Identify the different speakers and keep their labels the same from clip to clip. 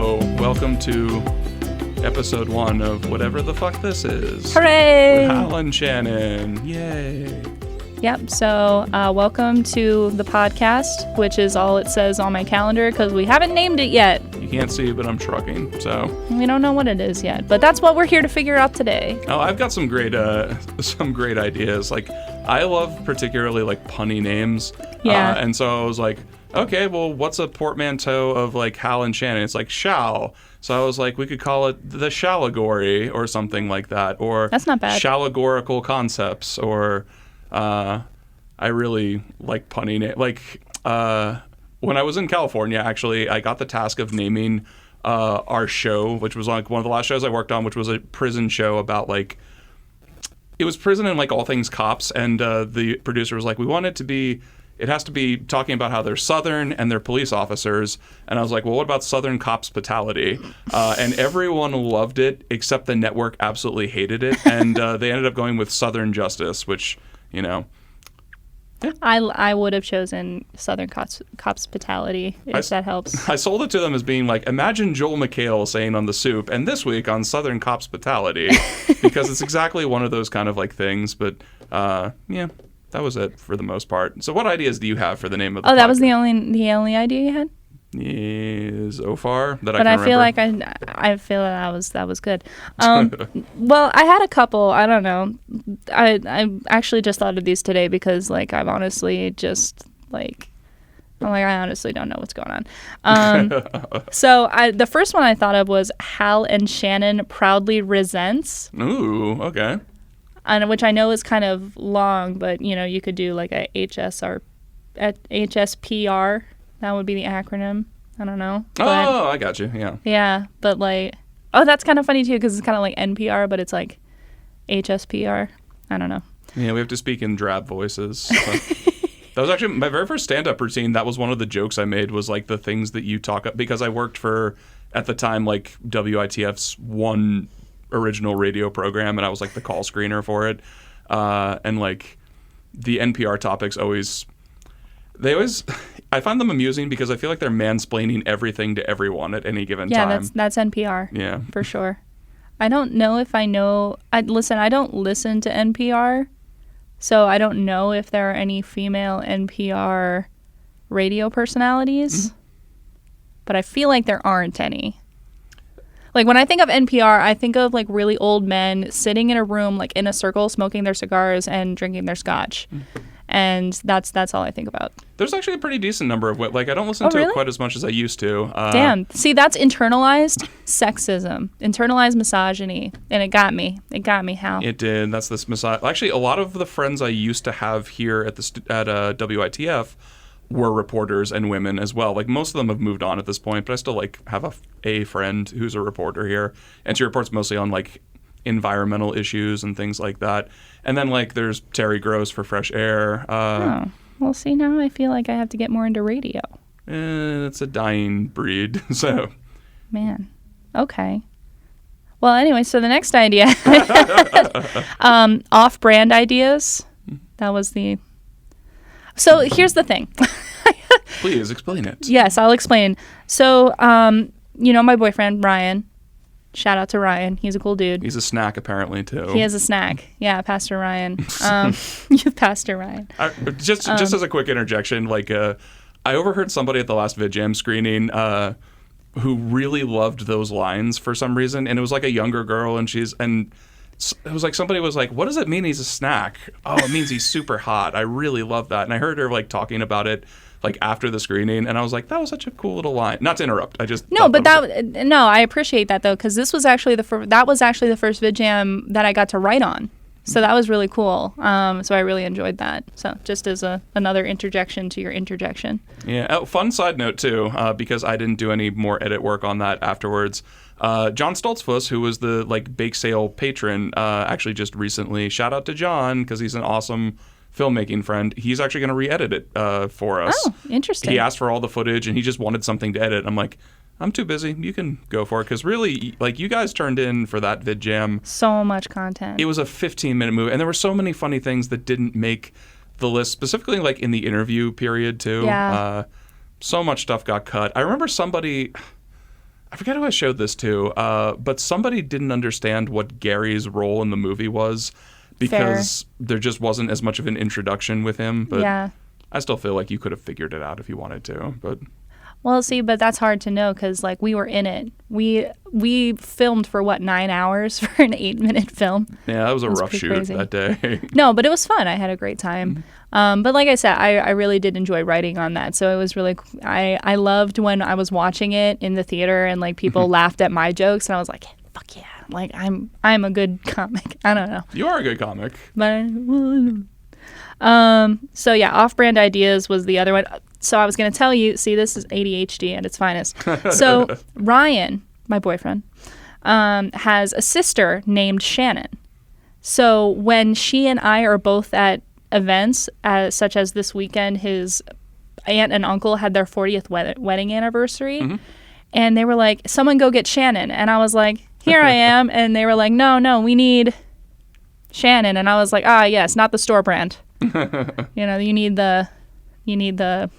Speaker 1: Hello, welcome to episode 1 of whatever the fuck this is.
Speaker 2: Hooray!
Speaker 1: With Hal and Shannon. Yay.
Speaker 2: Yep, so welcome to the podcast, which is all it says on my calendar because we haven't named it yet.
Speaker 1: You can't see, but I'm trucking, so.
Speaker 2: We don't know what it is yet, but that's what we're here to figure out today.
Speaker 1: Oh, I've got some great ideas. Like, I love particularly like punny names.
Speaker 2: Yeah.
Speaker 1: And so I was like, okay, well, what's a portmanteau of like Hal and Shannon? It's like shall. So I was like, we could call it the Shallagory or something like that. Or
Speaker 2: that's not bad.
Speaker 1: Shallagorical concepts. Or I really like punny names. Like when I was in California, actually, I got the task of naming our show, which was like one of the last shows I worked on, which was a prison show about like, it was prison and like all things cops. And the producer was like, we want it to be, it has to be talking about how they're Southern and they're police officers. And I was like, well, what about Southern Copspitality? And everyone loved it, except the network absolutely hated it. And they ended up going with Southern Justice, which, you know.
Speaker 2: Yeah. I would have chosen Southern Copspitality, if that helps.
Speaker 1: I sold it to them as being like, imagine Joel McHale saying on The Soup, and this week on Southern Copspitality, because it's exactly one of those kind of like things. But yeah. That was it for the most part. So what ideas do you have for the name of the podcast?
Speaker 2: That was the only idea you had?
Speaker 1: Yeah, so far that
Speaker 2: but
Speaker 1: I can
Speaker 2: remember. But I feel that was good. Well, I had a couple. I don't know. I actually just thought of these today because like I've honestly just like I honestly don't know what's going on. So the first one I thought of was Hal and Shannon Proudly Resents.
Speaker 1: Ooh, okay.
Speaker 2: And which I know is kind of long, but you know you could do like a HSPR. That would be the acronym. I don't know.
Speaker 1: Oh, I got you. Yeah.
Speaker 2: Yeah, but like, oh, that's kind of funny too because it's kind of like NPR, but it's like HSPR. I don't know.
Speaker 1: Yeah, we have to speak in drab voices. So. That was actually my very first stand-up routine. That was one of the jokes I made was like the things that you talk because I worked for at the time like WITF's one original radio program, and I was like the call screener for it. And like the NPR topics I find them amusing because I feel like they're mansplaining everything to everyone at any given time.
Speaker 2: Yeah, that's NPR.
Speaker 1: Yeah.
Speaker 2: For sure. I don't know if I know. I don't listen to NPR, so I don't know if there are any female NPR radio personalities, but I feel like there aren't any. Like when I think of NPR, I think of like really old men sitting in a room like in a circle, smoking their cigars and drinking their scotch. And that's all I think about. There's actually a pretty decent number of like I don't listen to it quite as much as I used to. Damn. See, that's internalized sexism, internalized misogyny, and it got me. It got me, Hal.
Speaker 1: It did. That's this Actually, a lot of the friends I used to have here at WITF were reporters and women as well. Like most of them have moved on at this point, but I still like have a friend who's a reporter here, and she reports mostly on like environmental issues and things like that. And then like there's Terry Gross for Fresh Air.
Speaker 2: Well, see, now I feel like I have to get more into radio.
Speaker 1: It's a dying breed. So,
Speaker 2: man, okay. Well, anyway, so the next idea, off-brand ideas. That was the. So here's the thing.
Speaker 1: Please explain it.
Speaker 2: Yes, I'll explain. So, my boyfriend, Ryan, shout out to Ryan. He's a cool dude.
Speaker 1: He's a snack apparently too.
Speaker 2: He is a snack. Yeah, Pastor Ryan. Pastor Ryan.
Speaker 1: Just as a quick interjection, like I overheard somebody at the last VidJam screening who really loved those lines for some reason. And it was like a younger girl and it was like somebody was like, what does it mean he's a snack? Oh, it means he's super hot. I really love that. And I heard her like talking about it like after the screening, and I was like, that was such a cool little line. Not to interrupt. I just
Speaker 2: I appreciate that though, because this was actually the first VidJam that I got to write on. So that was really cool. So I really enjoyed that. So just as another interjection to your interjection.
Speaker 1: Yeah. Oh, fun side note too, because I didn't do any more edit work on that afterwards. John Stoltzfus, who was the like bake sale patron, actually just recently, shout out to John because he's an awesome filmmaking friend. He's actually going to re-edit it for us.
Speaker 2: Oh, interesting.
Speaker 1: He asked for all the footage and he just wanted something to edit. I'm like, I'm too busy. You can go for it. Because really, like, you guys turned in for that VidJam.
Speaker 2: So much content.
Speaker 1: It was a 15-minute movie. And there were so many funny things that didn't make the list, specifically, like, in the interview period, too.
Speaker 2: Yeah.
Speaker 1: So much stuff got cut. I remember somebody... I forget who I showed this to, but somebody didn't understand what Gary's role in the movie was because there just wasn't as much of an introduction with him. But
Speaker 2: Yeah.
Speaker 1: I still feel like you could have figured it out if you wanted to. But
Speaker 2: Well, see, but that's hard to know because, like, we were in it. We filmed for, 9 hours for an 8-minute film?
Speaker 1: yeah, that was a rough
Speaker 2: pretty
Speaker 1: shoot
Speaker 2: crazy.
Speaker 1: that day.
Speaker 2: No, but it was fun. I had a great time. But like I said, I really did enjoy writing on that. So it was really, I loved when I was watching it in the theater and, like, people laughed at my jokes. And I was like, fuck yeah. Like, I'm a good comic. I don't know.
Speaker 1: You are a good comic.
Speaker 2: But so yeah, off-brand ideas was the other one. So I was going to tell you, see, this is ADHD at its finest. So Ryan, my boyfriend, has a sister named Shannon. So when she and I are both at events, such as this weekend, his aunt and uncle had their 40th wedding anniversary, and they were like, someone go get Shannon. And I was like, here I am. And they were like, no, we need Shannon. And I was like, yes, not the store brand. You need the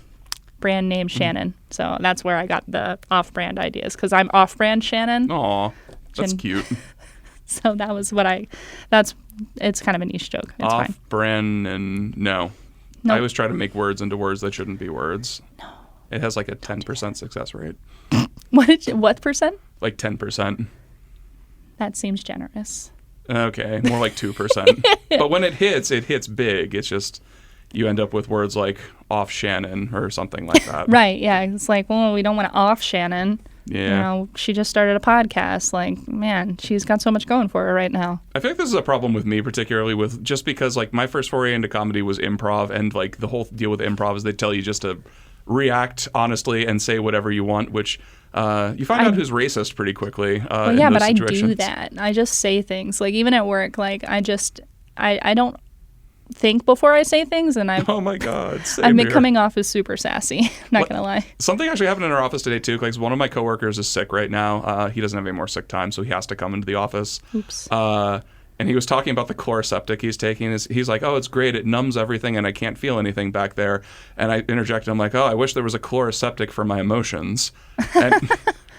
Speaker 2: brand name Shannon. So that's where I got the off-brand ideas because I'm off-brand Shannon.
Speaker 1: Aw, that's cute.
Speaker 2: So that was it's kind of a niche joke. It's fine.
Speaker 1: Off-brand and no.
Speaker 2: Nope.
Speaker 1: I always try to make words into words that shouldn't be words. No. It has like a 10% success rate.
Speaker 2: What percent?
Speaker 1: Like 10%.
Speaker 2: That seems generous.
Speaker 1: Okay, more like 2%. But when it hits big. It's just you end up with words like off Shannon or something like that.
Speaker 2: Right, yeah. It's like, well, we don't want to off Shannon.
Speaker 1: Yeah.
Speaker 2: She just started a podcast. Like, man, she's got so much going for her right now.
Speaker 1: I feel like this is a problem with me, particularly with just because like my first foray into comedy was improv, and like the whole deal with improv is they tell you just to react honestly and say whatever you want, which you find out who's racist pretty quickly.
Speaker 2: Well, yeah, but I do that. I just say things. Like even at work, like I don't think before I say things, and
Speaker 1: oh my god,
Speaker 2: I've been coming off as super sassy. Not gonna lie.
Speaker 1: Something actually happened in our office today too. Like one of my coworkers is sick right now. He doesn't have any more sick time, so he has to come into the office.
Speaker 2: Oops.
Speaker 1: And he was talking about the Chloraseptic he's taking. He's like, oh, it's great. It numbs everything, and I can't feel anything back there. And I interjected, I'm like, oh, I wish there was a Chloraseptic for my emotions. And,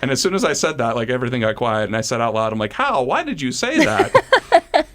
Speaker 1: and as soon as I said that, like everything got quiet, and I said out loud, I'm like, how? Why did you say that?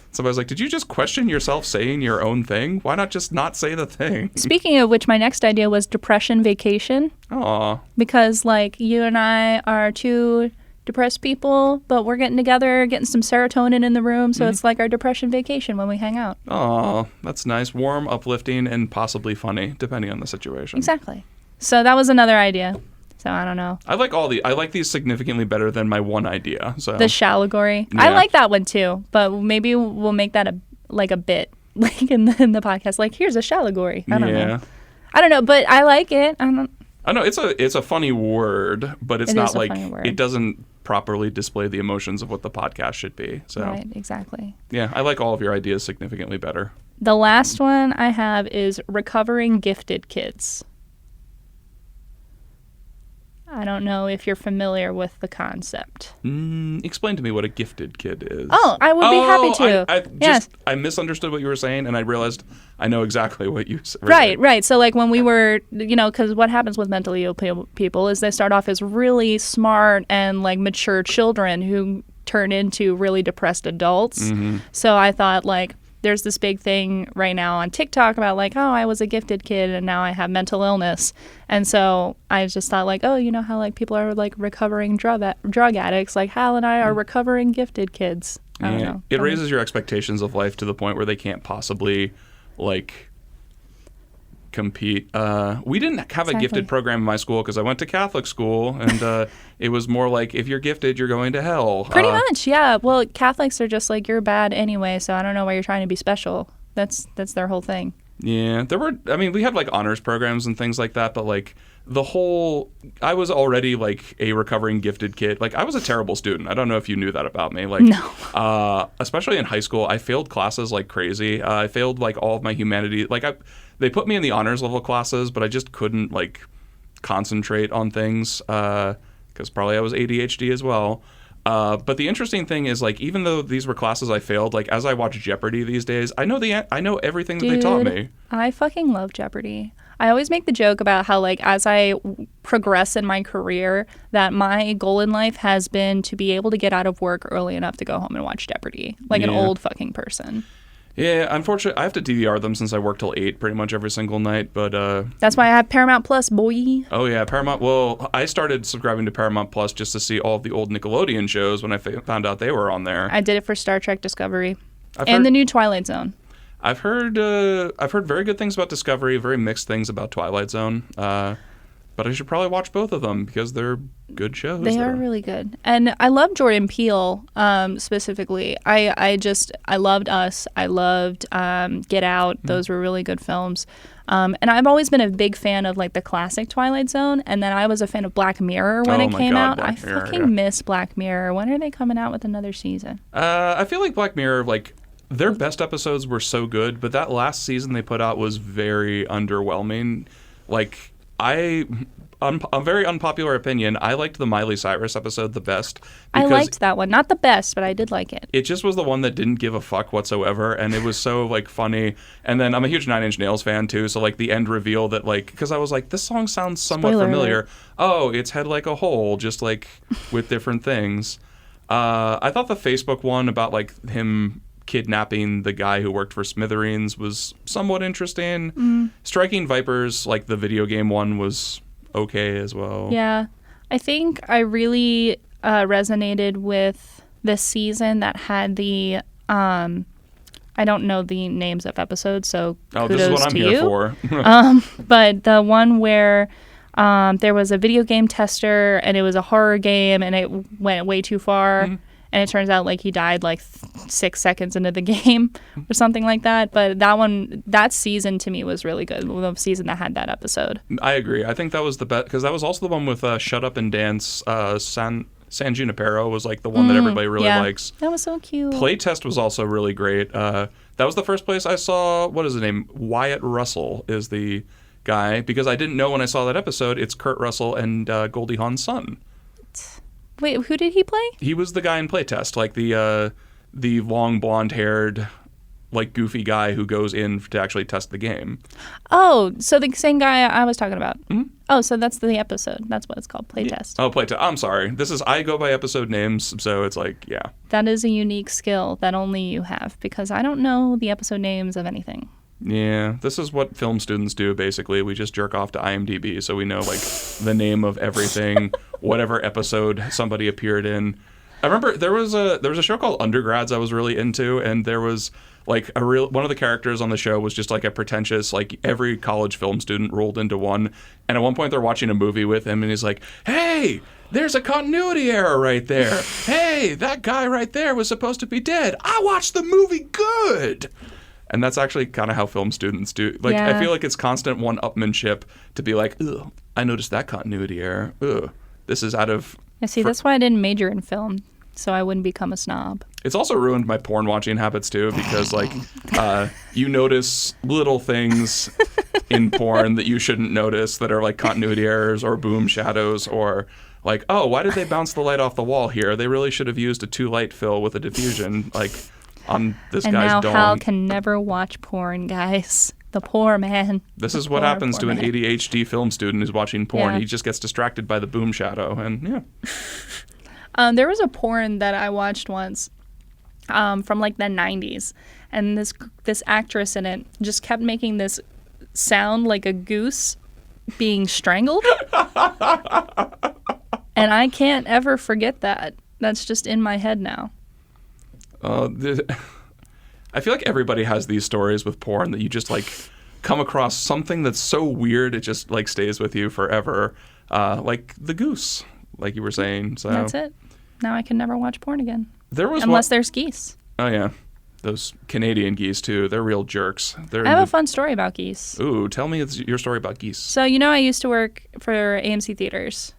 Speaker 1: Somebody was like, did you just question yourself saying your own thing? Why not just not say the thing?
Speaker 2: Speaking of which, my next idea was depression vacation.
Speaker 1: Aw.
Speaker 2: Because, like, you and I are two depressed people, but we're getting together, getting some serotonin in the room, so it's like our depression vacation when we hang out.
Speaker 1: Aw, that's nice. Warm, uplifting, and possibly funny, depending on the situation.
Speaker 2: Exactly. So that was another idea. So I don't know.
Speaker 1: I like these significantly better than my one idea. So
Speaker 2: the Shalagory.
Speaker 1: Yeah.
Speaker 2: I like that one too, but maybe we'll make that a bit, like in the podcast. Like, here's a Shalagory. I don't know, but I like it. I
Speaker 1: know it's a funny word, but it's not like it doesn't properly display the emotions of what the podcast should be. So
Speaker 2: right, exactly.
Speaker 1: Yeah, I like all of your ideas significantly better.
Speaker 2: The last one I have is recovering gifted kids. I don't know if you're familiar with the concept.
Speaker 1: Explain to me what a gifted kid is.
Speaker 2: Oh, I would be happy to.
Speaker 1: Yes. I misunderstood what you were saying, and I realized I know exactly what you said.
Speaker 2: Right. So, like, when we were, because what happens with mentally ill people is they start off as really smart and, like, mature children who turn into really depressed adults. Mm-hmm. So I thought, like, there's this big thing right now on TikTok about like, oh, I was a gifted kid and now I have mental illness. And so I just thought like, oh, you know how like people are like recovering drug addicts, like Hal and I are recovering gifted kids. I don't know.
Speaker 1: It raises your expectations of life to the point where they can't possibly like compete. We didn't have a gifted program in my school because I went to Catholic school, and it was more like if you're gifted, you're going to hell.
Speaker 2: Pretty much, yeah. Well, Catholics are just like, you're bad anyway, so I don't know why you're trying to be special. That's their whole thing. Yeah, we had like honors programs and things like that, but like I was already like a recovering gifted kid. Like I was a terrible student. I don't know if you knew that about me. Like, no. Especially in high school, I failed classes like crazy. I failed like all of my humanities. Like they put me in the honors level classes, but I just couldn't like concentrate on things because probably I was ADHD as well. But the interesting thing is, like, even though these were classes I failed, like, as I watch Jeopardy these days, I know everything that they taught me. I fucking love Jeopardy. I always make the joke about how, like, as I progress in my career, that my goal in life has been to be able to get out of work early enough to go home and watch Jeopardy, like an old fucking person.
Speaker 1: Yeah, unfortunately, I have to DVR them since I work till 8 pretty much every single night, but...
Speaker 2: That's why I have Paramount Plus, boy.
Speaker 1: Oh, yeah, Paramount. Well, I started subscribing to Paramount Plus just to see all of the old Nickelodeon shows when I found out they were on there.
Speaker 2: I did it for Star Trek Discovery and the new Twilight Zone.
Speaker 1: I've heard very good things about Discovery, very mixed things about Twilight Zone. But I should probably watch both of them because they're good shows.
Speaker 2: They are really good. And I love Jordan Peele specifically. I loved Us. I loved Get Out. Those were really good films. And I've always been a big fan of like the classic Twilight Zone. And then I was a fan of Black Mirror when it came out. I fucking miss Black Mirror. When are they coming out with another season? I
Speaker 1: feel like Black Mirror, like, their best episodes were so good, but that last season they put out was very underwhelming. Like, a very unpopular opinion, I liked the Miley Cyrus episode the best.
Speaker 2: I liked that one. Not the best, but I did like it.
Speaker 1: It just was the one that didn't give a fuck whatsoever, and it was so, like, funny. And then I'm a huge Nine Inch Nails fan, too, so, like, the end reveal that, like, because I was like, this song sounds somewhat familiar.
Speaker 2: Alert.
Speaker 1: Oh, it's Head Like a Hole, just, like, with different things. I thought the Facebook one about, like, him kidnapping the guy who worked for Smithereens was somewhat interesting. Striking Vipers, like the video game one, was okay as well.
Speaker 2: Yeah. I think I really resonated with the season that had the I don't know the names of episodes, so kudos
Speaker 1: this is what I'm here for.
Speaker 2: But the one where there was a video game tester and it was a horror game and it went way too far. And it turns out like he died like 6 seconds into the game or something like that. But that season to me was really good. The season that had that episode.
Speaker 1: I agree. I think that was the best because that was also the one with Shut Up and Dance. San Junipero was like the one that everybody really likes.
Speaker 2: That was so cute.
Speaker 1: Playtest was also really great. That was the first place I saw, what is his name? Wyatt Russell is the guy. Because I didn't know when I saw that episode, it's Kurt Russell and Goldie Hawn's son.
Speaker 2: Wait, who did he play?
Speaker 1: He was the guy in Playtest, like the long blonde-haired, like goofy guy who goes in to actually test the game.
Speaker 2: Oh, so the same guy I was talking about. Oh, so that's the episode. That's what it's called, Playtest.
Speaker 1: Oh, Playtest. I'm sorry. I go by episode names, so it's like, yeah.
Speaker 2: That is a unique skill that only you have because I don't know the episode names of anything.
Speaker 1: Yeah, this is what film students do, basically. We just jerk off to IMDb, so we know, like, the name of everything, whatever episode somebody appeared in. I remember there was a show called Undergrads I was really into, and there was, like, one of the characters on the show was just, like, a pretentious, like, every college film student rolled into one. And at one point they're watching a movie with him, and he's like, hey, there's a continuity error right there. Hey, that guy right there was supposed to be dead. I watched the movie good. And that's actually kind of how film students do. Like, I feel like it's constant one-upmanship to be like, ugh, I noticed that continuity error. Ugh, this is out of...
Speaker 2: Yeah, see, that's why I didn't major in film, so I wouldn't become a snob.
Speaker 1: It's also ruined my porn-watching habits, too, because, like, you notice little things in porn that you shouldn't notice that are, like, continuity errors or boom shadows or... Like, oh, why did they bounce the light off the wall here? They really should have used a 2-light fill with a diffusion, like... on this guy's dome.
Speaker 2: And now Hal can never watch porn, guys. The poor man.
Speaker 1: This is what happens to an ADHD film student who's watching porn. Yeah. He just gets distracted by the boom shadow, and yeah.
Speaker 2: There was a porn that I watched once from like the 90s, and this actress in it just kept making this sound like a goose being strangled. And I can't ever forget that. That's just in my head now.
Speaker 1: I feel like everybody has these stories with porn that you just like come across something that's so weird it just like stays with you forever, like the goose, like you were saying. So
Speaker 2: that's it. Now I can never watch porn again.
Speaker 1: Unless
Speaker 2: there's geese.
Speaker 1: Oh yeah, those Canadian geese too. They're real jerks.
Speaker 2: I have a fun story about geese.
Speaker 1: Ooh, tell me your story about geese.
Speaker 2: So I used to work for AMC Theaters.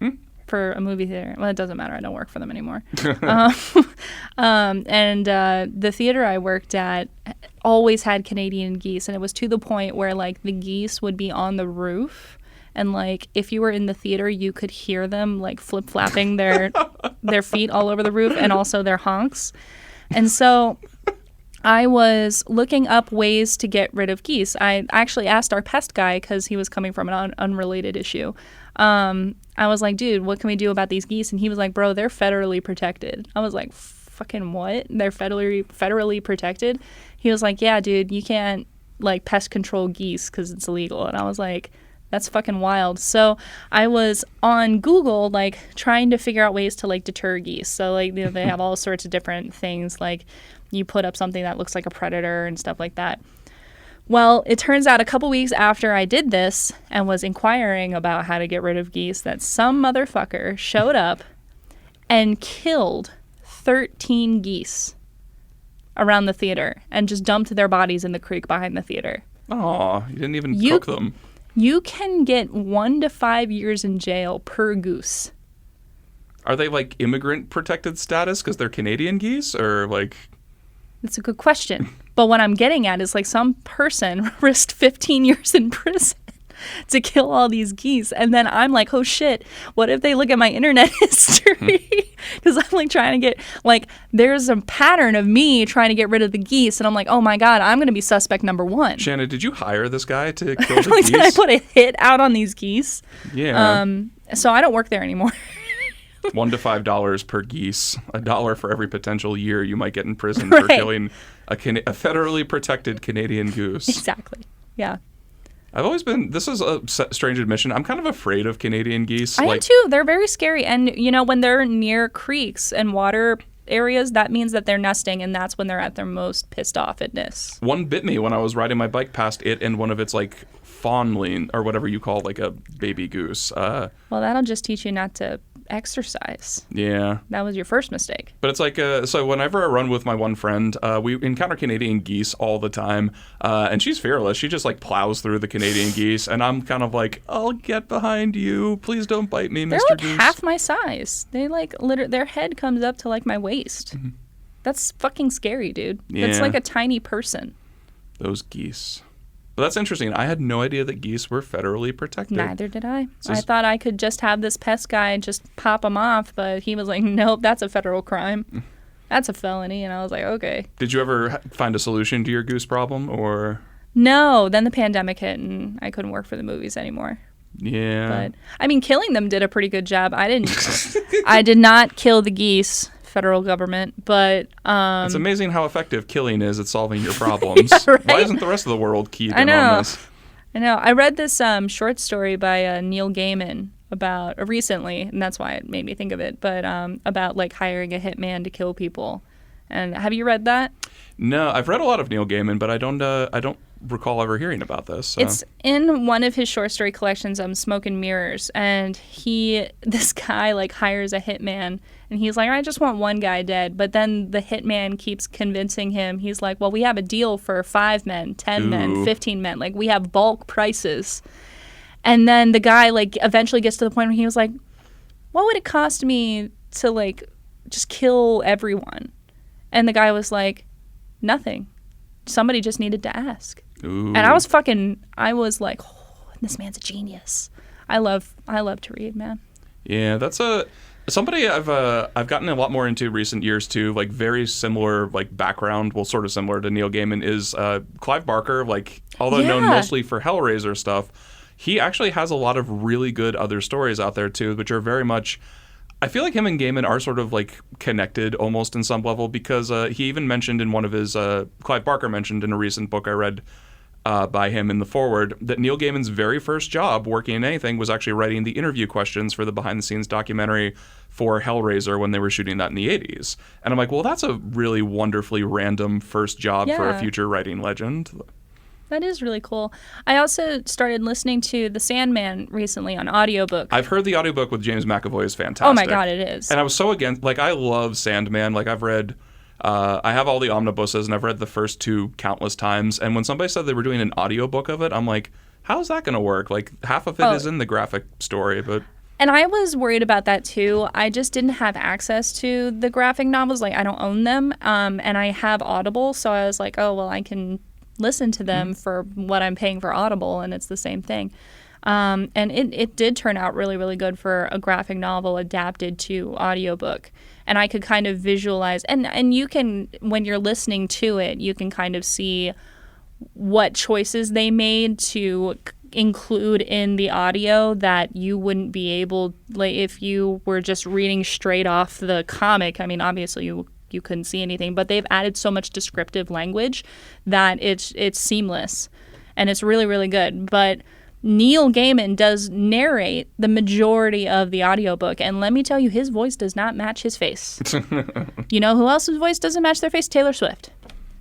Speaker 2: For a movie theater. Well, it doesn't matter. I don't work for them anymore. And the theater I worked at always had Canadian geese. And it was to the point where, like, the geese would be on the roof. And, like, if you were in the theater, you could hear them, like, flip-flapping their feet all over the roof and also their honks. And so I was looking up ways to get rid of geese. I actually asked our pest guy because he was coming from an unrelated issue. I was like, dude, what can we do about these geese? And he was like, bro, they're federally protected. I was like, fucking what? They're federally protected? He was like, yeah, dude, you can't like pest control geese because it's illegal. And I was like, that's fucking wild. So I was on Google, like, trying to figure out ways to, like, deter geese. So, like, you know, they have all sorts of different things. Like, you put up something that looks like a predator and stuff like that. Well, it turns out a couple weeks after I did this and was inquiring about how to get rid of geese that some motherfucker showed up and killed 13 geese around the theater and just dumped their bodies in the creek behind the theater.
Speaker 1: Oh, you didn't even cook them.
Speaker 2: You can get 1 to 5 years in jail per goose.
Speaker 1: Are they like immigrant protected status because they're Canadian geese, or like?
Speaker 2: That's a good question. But what I'm getting at is like some person risked 15 years in prison to kill all these geese. And then I'm like, oh shit, what if they look at my internet history? Because I'm like trying to get, like, there's a pattern of me trying to get rid of the geese. And I'm like, oh my God, I'm going to be suspect number one.
Speaker 1: Shannon, did you hire this guy to kill the geese?
Speaker 2: Did I put a hit out on these geese?
Speaker 1: Yeah.
Speaker 2: So I don't work there anymore.
Speaker 1: $1 to $5 per geese. $1 for every potential year you might get in prison for killing a federally protected Canadian goose.
Speaker 2: Exactly. Yeah.
Speaker 1: I've always been, this is a strange admission, I'm kind of afraid of Canadian geese.
Speaker 2: I am too. They're very scary. And, you know, when they're near creeks and water areas, that means that they're nesting, and that's when they're at their most pissed offedness.
Speaker 1: One bit me when I was riding my bike past it and one of its, like, fawnling, or whatever you call, like, a baby goose.
Speaker 2: Well, that'll just teach you not to exercise.
Speaker 1: Yeah.
Speaker 2: That was your first mistake.
Speaker 1: But it's like, so whenever I run with my one friend, we encounter Canadian geese all the time, and she's fearless. She just, like, plows through the Canadian geese, and I'm kind of like, I'll get behind you. Please don't bite me,
Speaker 2: They're
Speaker 1: Mr.
Speaker 2: like
Speaker 1: Goose.
Speaker 2: half my size. They, like, their head comes up to, like, my waist. Mm-hmm. That's fucking scary, dude.
Speaker 1: Yeah.
Speaker 2: That's like a tiny person.
Speaker 1: Those geese. But that's interesting. I had no idea that geese were federally protected.
Speaker 2: Neither did I. I thought I could just have this pest guy just pop them off, but he was like, nope, that's a federal crime. That's a felony. And I was like, okay.
Speaker 1: Did you ever find a solution to your goose problem, or?
Speaker 2: No. Then the pandemic hit, and I couldn't work for the movies anymore.
Speaker 1: Yeah.
Speaker 2: But, I mean, killing them did a pretty good job. I did not kill the geese, federal government, but
Speaker 1: it's amazing how effective killing is at solving your problems.
Speaker 2: Yeah, right?
Speaker 1: Why isn't the rest of the world keyed in on this?
Speaker 2: I know. I read this short story by Neil Gaiman about recently, and that's why it made me think of it, but about like hiring a hitman to kill people. And have you read that?
Speaker 1: No, I've read a lot of Neil Gaiman, but I don't recall ever hearing about this. So.
Speaker 2: It's in one of his short story collections, Smoke and Mirrors, and this guy like hires a hitman, and he's like, I just want one guy dead, but then the hitman keeps convincing him. He's like, well, we have a deal for 5 men, 10 men, 15 men, like we have bulk prices. And then the guy like eventually gets to the point where he was like, what would it cost me to like just kill everyone? And the guy was like, nothing. Somebody just needed to ask.
Speaker 1: Ooh.
Speaker 2: And I was like, oh, this man's a genius. I love to read, man.
Speaker 1: Yeah, that's somebody I've gotten a lot more into recent years too. Like very similar like background, well, sort of similar to Neil Gaiman is Clive Barker. Like although known mostly for Hellraiser stuff, he actually has a lot of really good other stories out there too, which are very much. I feel like him and Gaiman are sort of like connected almost in some level because he even mentioned in one of his Clive Barker mentioned in a recent book I read by him in the foreword that Neil Gaiman's very first job working in anything was actually writing the interview questions for the behind-the-scenes documentary for Hellraiser when they were shooting that in the 80s. And I'm like, well, that's a really wonderfully random first job for a future writing legend.
Speaker 2: That is really cool. I also started listening to The Sandman recently on audiobook.
Speaker 1: I've heard the audiobook with James McAvoy is fantastic.
Speaker 2: Oh my God, it is.
Speaker 1: And I was so against, like, I love Sandman. Like, I've read, I have all the omnibuses, and I've read the first 2 countless times. And when somebody said they were doing an audiobook of it, I'm like, how's that going to work? Like, half of it is in the graphic story, but...
Speaker 2: And I was worried about that too. I just didn't have access to the graphic novels. Like, I don't own them. And I have Audible, so I was like, oh, well, I can listen to them for what I'm paying for Audible, and it's the same thing. And it did turn out really, really good for a graphic novel adapted to audiobook. And I could kind of visualize, and you can, when you're listening to it, you can kind of see what choices they made to include in the audio that you wouldn't be able, like, if you were just reading straight off the comic. I mean, obviously you couldn't see anything, but they've added so much descriptive language that it's seamless, and it's really, really good. But Neil Gaiman does narrate the majority of the audiobook, and let me tell you, his voice does not match his face. You know who else's voice doesn't match their face? Taylor Swift.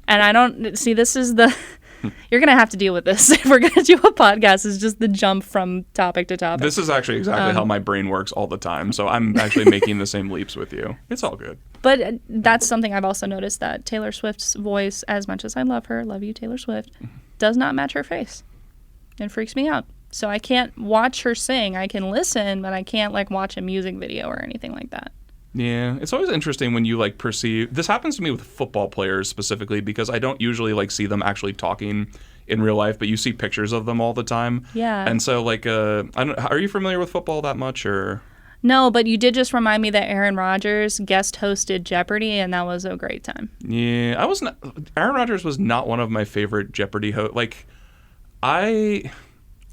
Speaker 2: And I don't see, this is the you're going to have to deal with this if we're going to do a podcast, is just the jump from topic to topic.
Speaker 1: This is actually exactly how my brain works all the time, so I'm actually making the same leaps with you. It's all good.
Speaker 2: But that's something I've also noticed, that Taylor Swift's voice, as much as I love her, love you Taylor Swift, does not match her face. It freaks me out. So I can't watch her sing. I can listen, but I can't like watch a music video or anything like that.
Speaker 1: Yeah, it's always interesting when you like perceive. This happens to me with football players specifically, because I don't usually like see them actually talking in real life, but you see pictures of them all the time.
Speaker 2: Yeah.
Speaker 1: And so like, I don't. Are you familiar with football that much, or?
Speaker 2: No, but you did just remind me that Aaron Rodgers guest hosted Jeopardy, and that was a great time.
Speaker 1: Yeah, I was not. Aaron Rodgers was not one of my favorite Jeopardy hosts. Like, I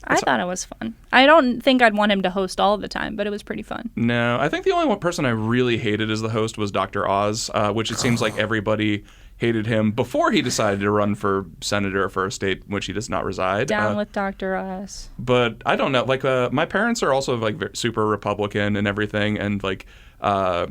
Speaker 2: thought it was fun. I don't think I'd want him to host all the time, but it was pretty fun.
Speaker 1: No, I think the only one person I really hated as the host was Dr. Oz, which it seems like everybody hated him before he decided to run for senator for a state in which he does not reside.
Speaker 2: Down with Dr. Oz.
Speaker 1: But I don't know. Like, my parents are also like super Republican and everything, and like, my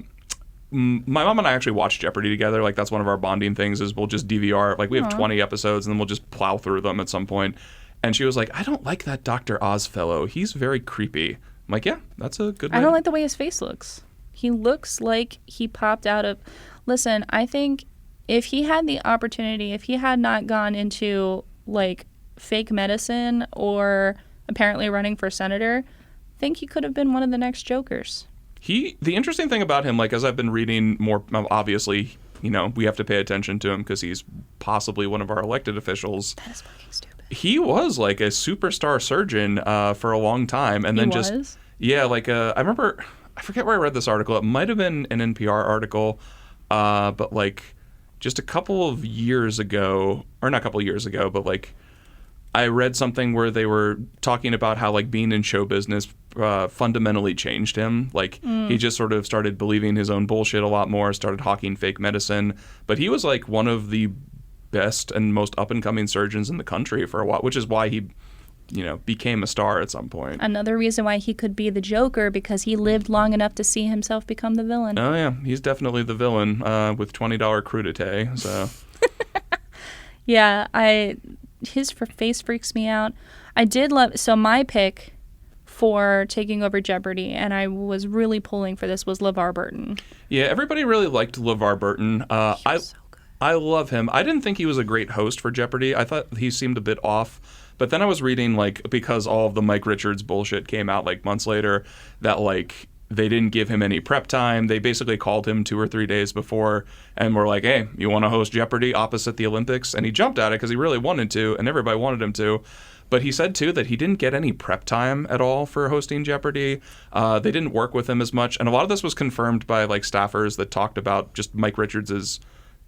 Speaker 1: mom and I actually watch Jeopardy together. Like, that's one of our bonding things, is we'll just DVR. Like, we have 20 episodes, and then we'll just plow through them at some point. And she was like, I don't like that Dr. Oz fellow. He's very creepy. I'm like, yeah, that's a good way.
Speaker 2: I don't like the way his face looks. He looks like he popped out of... Listen, I think if he had the opportunity, if he had not gone into, like, fake medicine or apparently running for senator, I think he could have been one of the next Jokers. The
Speaker 1: interesting thing about him, like, as I've been reading more, obviously, you know, we have to pay attention to him because he's possibly one of our elected officials.
Speaker 2: That is fucking stupid.
Speaker 1: He was like a superstar surgeon for a long time, and then I remember, I forget where I read this article. It might have been an NPR article, but like just a couple of years ago, or not a couple of years ago, but like I read something where they were talking about how like being in show business fundamentally changed him. Like he just sort of started believing his own bullshit a lot more, started hawking fake medicine, but he was like one of the best and most up-and-coming surgeons in the country for a while, which is why he, you know, became a star at some point.
Speaker 2: Another reason why he could be the Joker, because he lived long enough to see himself become the villain.
Speaker 1: Oh yeah, he's definitely the villain with $20 crudité. So
Speaker 2: yeah, his face freaks me out. I did love. So my pick for taking over Jeopardy, and I was really pulling for this, was LeVar Burton.
Speaker 1: Yeah, everybody really liked LeVar Burton. I love him. I didn't think he was a great host for Jeopardy. I thought he seemed a bit off. But then I was reading, like, because all of the Mike Richards bullshit came out, like, months later, that, like, they didn't give him any prep time. They basically called him 2 or 3 days before and were like, hey, you want to host Jeopardy opposite the Olympics? And he jumped at it because he really wanted to, and everybody wanted him to. But he said, too, that he didn't get any prep time at all for hosting Jeopardy. They didn't work with him as much. And a lot of this was confirmed by, like, staffers that talked about just Mike Richards's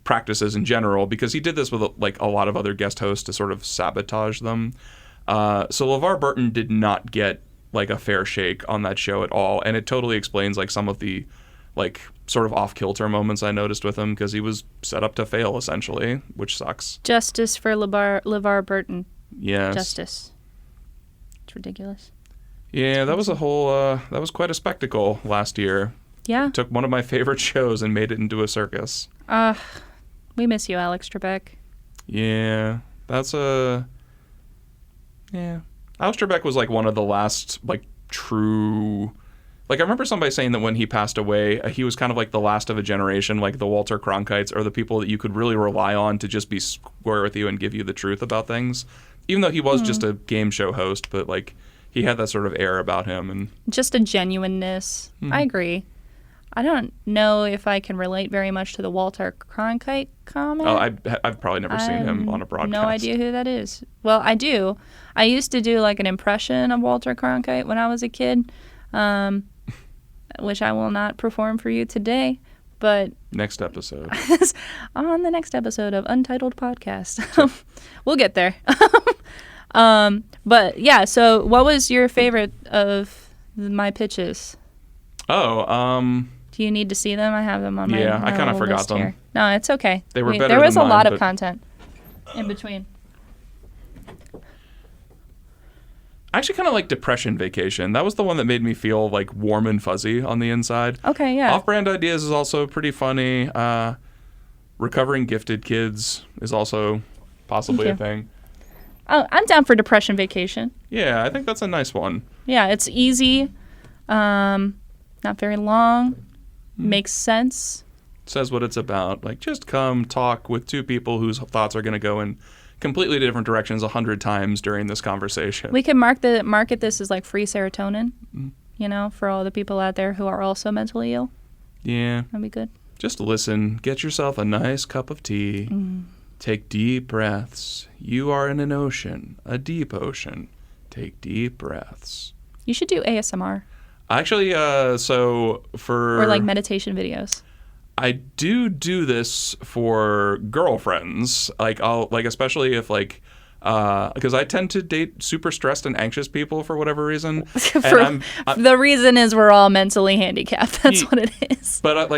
Speaker 1: practices in general, because he did this with like a lot of other guest hosts to sort of sabotage them. So LeVar Burton did not get like a fair shake on that show at all, and it totally explains like some of the like sort of off-kilter moments I noticed with him, because he was set up to fail essentially, which sucks.
Speaker 2: Justice for LeVar Burton.
Speaker 1: Yes.
Speaker 2: Justice. It's ridiculous.
Speaker 1: Yeah, that was a whole that was quite a spectacle last year.
Speaker 2: Yeah.
Speaker 1: Took one of my favorite shows and made it into a circus.
Speaker 2: We miss you, Alex Trebek.
Speaker 1: Yeah, Alex Trebek was like one of the last like true. Like I remember somebody saying that when he passed away, he was kind of like the last of a generation, like the Walter Cronkites, or the people that you could really rely on to just be square with you and give you the truth about things. Even though he was just a game show host, but like he had that sort of air about him, and
Speaker 2: just a genuineness. I agree. I don't know if I can relate very much to the Walter Cronkite comment.
Speaker 1: Oh, I've probably never seen him on a broadcast.
Speaker 2: No idea who that is. Well, I do. I used to do like an impression of Walter Cronkite when I was a kid, which I will not perform for you today. But
Speaker 1: next episode.
Speaker 2: On the next episode of Untitled Podcast. We'll get there. But yeah, so what was your favorite of my pitches?
Speaker 1: Oh,
Speaker 2: do you need to see them? I have them on my
Speaker 1: Yeah, I kind of forgot them.
Speaker 2: Here. No, it's okay.
Speaker 1: They were better
Speaker 2: There was
Speaker 1: than
Speaker 2: a lot
Speaker 1: mine,
Speaker 2: of content in between.
Speaker 1: I actually kind of like Depression Vacation. That was the one that made me feel like warm and fuzzy on the inside.
Speaker 2: Okay, yeah.
Speaker 1: Off-Brand Ideas is also pretty funny. Recovering Gifted Kids is also possibly a thing.
Speaker 2: Oh, I'm down for Depression Vacation.
Speaker 1: Yeah, I think that's a nice one.
Speaker 2: Yeah, it's easy. Not very long. Makes sense.
Speaker 1: Says what it's about. Like, just come talk with two people whose thoughts are going to go in completely different directions 100 times during this conversation.
Speaker 2: We can market this as like free serotonin, you know, for all the people out there who are also mentally ill.
Speaker 1: Yeah.
Speaker 2: That'd be good.
Speaker 1: Just listen. Get yourself a nice cup of tea. Take deep breaths. You are in an ocean, a deep ocean. Take deep breaths.
Speaker 2: You should do ASMR.
Speaker 1: Actually, so for...
Speaker 2: Or like meditation videos.
Speaker 1: I do this for girlfriends. Like, especially if like, because I tend to date super stressed and anxious people for whatever reason.
Speaker 2: The reason is we're all mentally handicapped. That's what it is.
Speaker 1: But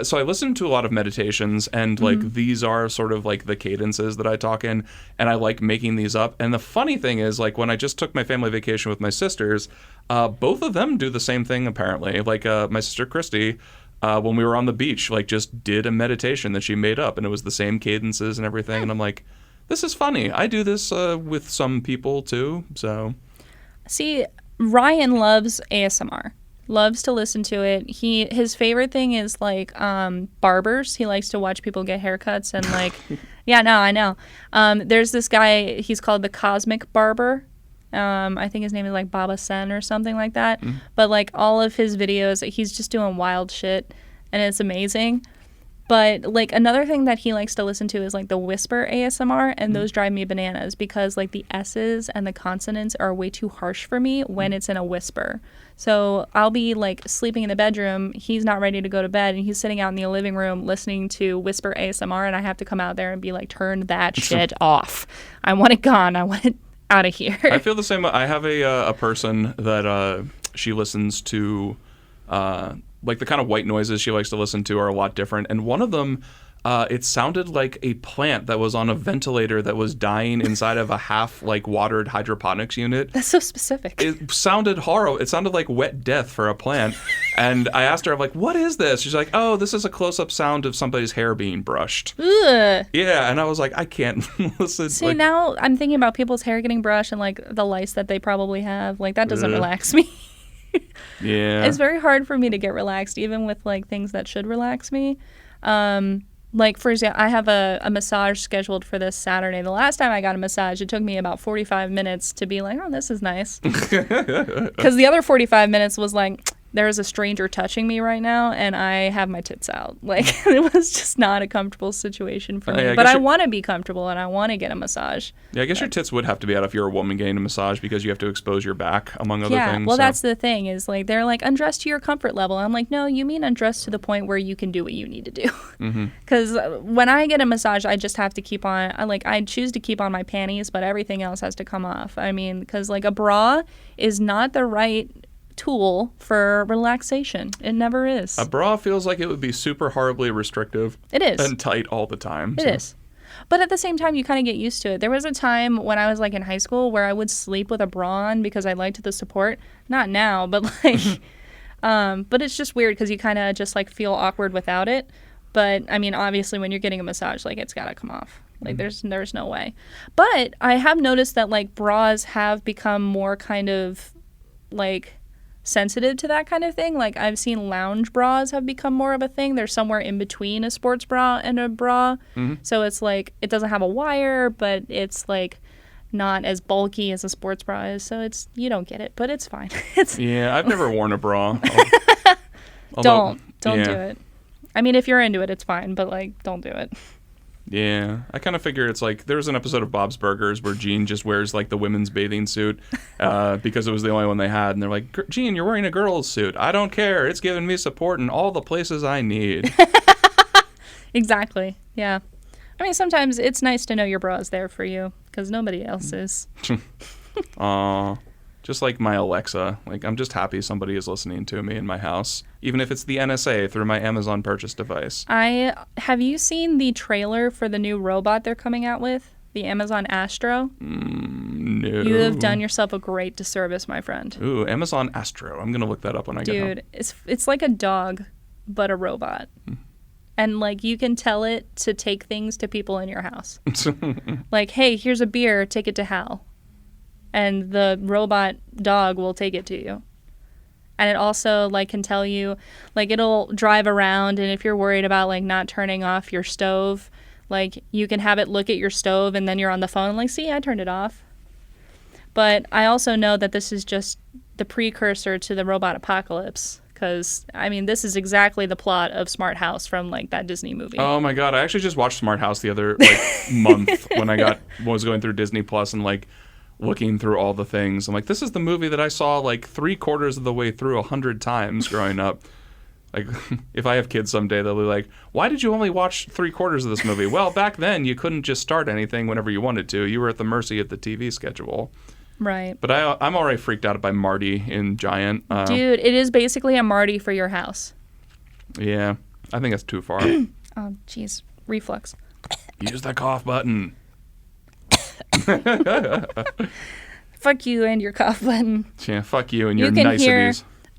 Speaker 1: so I listen to a lot of meditations, and like these are sort of like the cadences that I talk in, and I like making these up. And the funny thing is, like when I just took my family vacation with my sisters, both of them do the same thing apparently. Like my sister Christy. When we were on the beach, like just did a meditation that she made up, and it was the same cadences and everything. And I'm like, this is funny. I do this with some people too. So,
Speaker 2: see, Ryan loves ASMR. Loves to listen to it. His favorite thing is like barbers. He likes to watch people get haircuts and like, yeah, no, I know. There's this guy. He's called the Cosmic Barber. I think his name is like Baba Sen or something like that. But like all of his videos, he's just doing wild shit, and it's amazing. But like another thing that he likes to listen to is like the whisper ASMR, and those drive me bananas because like the S's and the consonants are way too harsh for me when it's in a whisper. So I'll be like sleeping in the bedroom, he's not ready to go to bed, and he's sitting out in the living room listening to whisper ASMR, and I have to come out there and be like, turn that shit off. I want it gone. I want it out of here.
Speaker 1: I feel the same. I have a person that she listens to, like the kind of white noises she likes to listen to are a lot different. And one of them, it sounded like a plant that was on a ventilator that was dying inside of a half like watered hydroponics unit.
Speaker 2: That's so specific.
Speaker 1: It sounded horrible. It sounded like wet death for a plant. And I asked her, I'm like, what is this? She's like, oh, this is a close-up sound of somebody's hair being brushed.
Speaker 2: Ugh.
Speaker 1: Yeah, and I was like, I can't listen.
Speaker 2: See, now I'm thinking about people's hair getting brushed and like the lice that they probably have. Like that doesn't relax me.
Speaker 1: Yeah.
Speaker 2: It's very hard for me to get relaxed, even with like things that should relax me. Like, for example, I have a massage scheduled for this Saturday. The last time I got a massage, it took me about 45 minutes to be like, oh, this is nice. Because the other 45 minutes was like, there's a stranger touching me right now, and I have my tits out. Like, it was just not a comfortable situation for me. But I want to be comfortable, and I want to get a massage.
Speaker 1: Yeah, I guess your tits would have to be out if you're a woman getting a massage because you have to expose your back, among other things.
Speaker 2: Yeah, well, that's the thing is, like, they're like, undress to your comfort level. I'm like, no, you mean undress to the point where you can do what you need to do. Because when I get a massage, I just have to keep on, I choose to keep on my panties, but everything else has to come off. I mean, because, like, a bra is not the right tool for relaxation. It never is.
Speaker 1: A bra feels like it would be super horribly restrictive.
Speaker 2: It is.
Speaker 1: And tight all the time.
Speaker 2: It is. But at the same time, you kind of get used to it. There was a time when I was like in high school where I would sleep with a bra on because I liked the support. Not now, but like, but it's just weird because you kind of just like feel awkward without it. But I mean, obviously when you're getting a massage, like it's got to come off. Like there's no way. But I have noticed that like bras have become more kind of like sensitive to that kind of thing. Like I've seen lounge bras have become more of a thing. They're somewhere in between a sports bra and a bra. So it's like it doesn't have a wire, but it's like not as bulky as a sports bra is. So it's, you don't get it, but it's fine.
Speaker 1: Yeah, I've never worn a bra.
Speaker 2: Don't
Speaker 1: yeah.
Speaker 2: do it. I mean, if you're into it, it's fine, but like, don't do it.
Speaker 1: Yeah, I kind of figure it's like there's an episode of Bob's Burgers where Gene just wears like the women's bathing suit because it was the only one they had, and they're like, Gene, you're wearing a girl's suit. I don't care. It's giving me support in all the places I need.
Speaker 2: Exactly. Yeah. I mean, sometimes it's nice to know your bra's there for you because nobody else is.
Speaker 1: Aw. Just like my Alexa. Like, I'm just happy somebody is listening to me in my house, even if it's the NSA through my Amazon purchase device.
Speaker 2: Have you seen the trailer for the new robot they're coming out with? The Amazon Astro?
Speaker 1: No.
Speaker 2: You have done yourself a great disservice, my friend.
Speaker 1: Ooh, Amazon Astro. I'm going to look that up when I get home.
Speaker 2: Dude, it's like a dog, but a robot. And, like, you can tell it to take things to people in your house. Like, hey, here's a beer, take it to Hal. And the robot dog will take it to you. And it also, like, can tell you, like, it'll drive around, and if you're worried about, like, not turning off your stove, like, you can have it look at your stove, and then you're on the phone, like, see, I turned it off. But I also know that this is just the precursor to the robot apocalypse. Because, I mean, this is exactly the plot of Smart House from, like, that Disney movie.
Speaker 1: Oh, my God. I actually just watched Smart House the other, like, month when I was going through Disney Plus and, like, looking through all the things. I'm like, this is the movie that I saw like 3/4 of the way through 100 times growing up. Like, if I have kids someday, they'll be like, why did you only watch 3/4 of this movie? Well, back then you couldn't just start anything whenever you wanted to. You were at the mercy of the TV schedule.
Speaker 2: Right.
Speaker 1: But I'm already freaked out by Marty in Giant.
Speaker 2: Dude, it is basically a Marty for your house.
Speaker 1: Yeah, I think that's too far.
Speaker 2: Oh, jeez. Reflux.
Speaker 1: Use the cough button.
Speaker 2: Fuck you and your cough button.
Speaker 1: Yeah, fuck you and your
Speaker 2: You can
Speaker 1: niceties.
Speaker 2: hear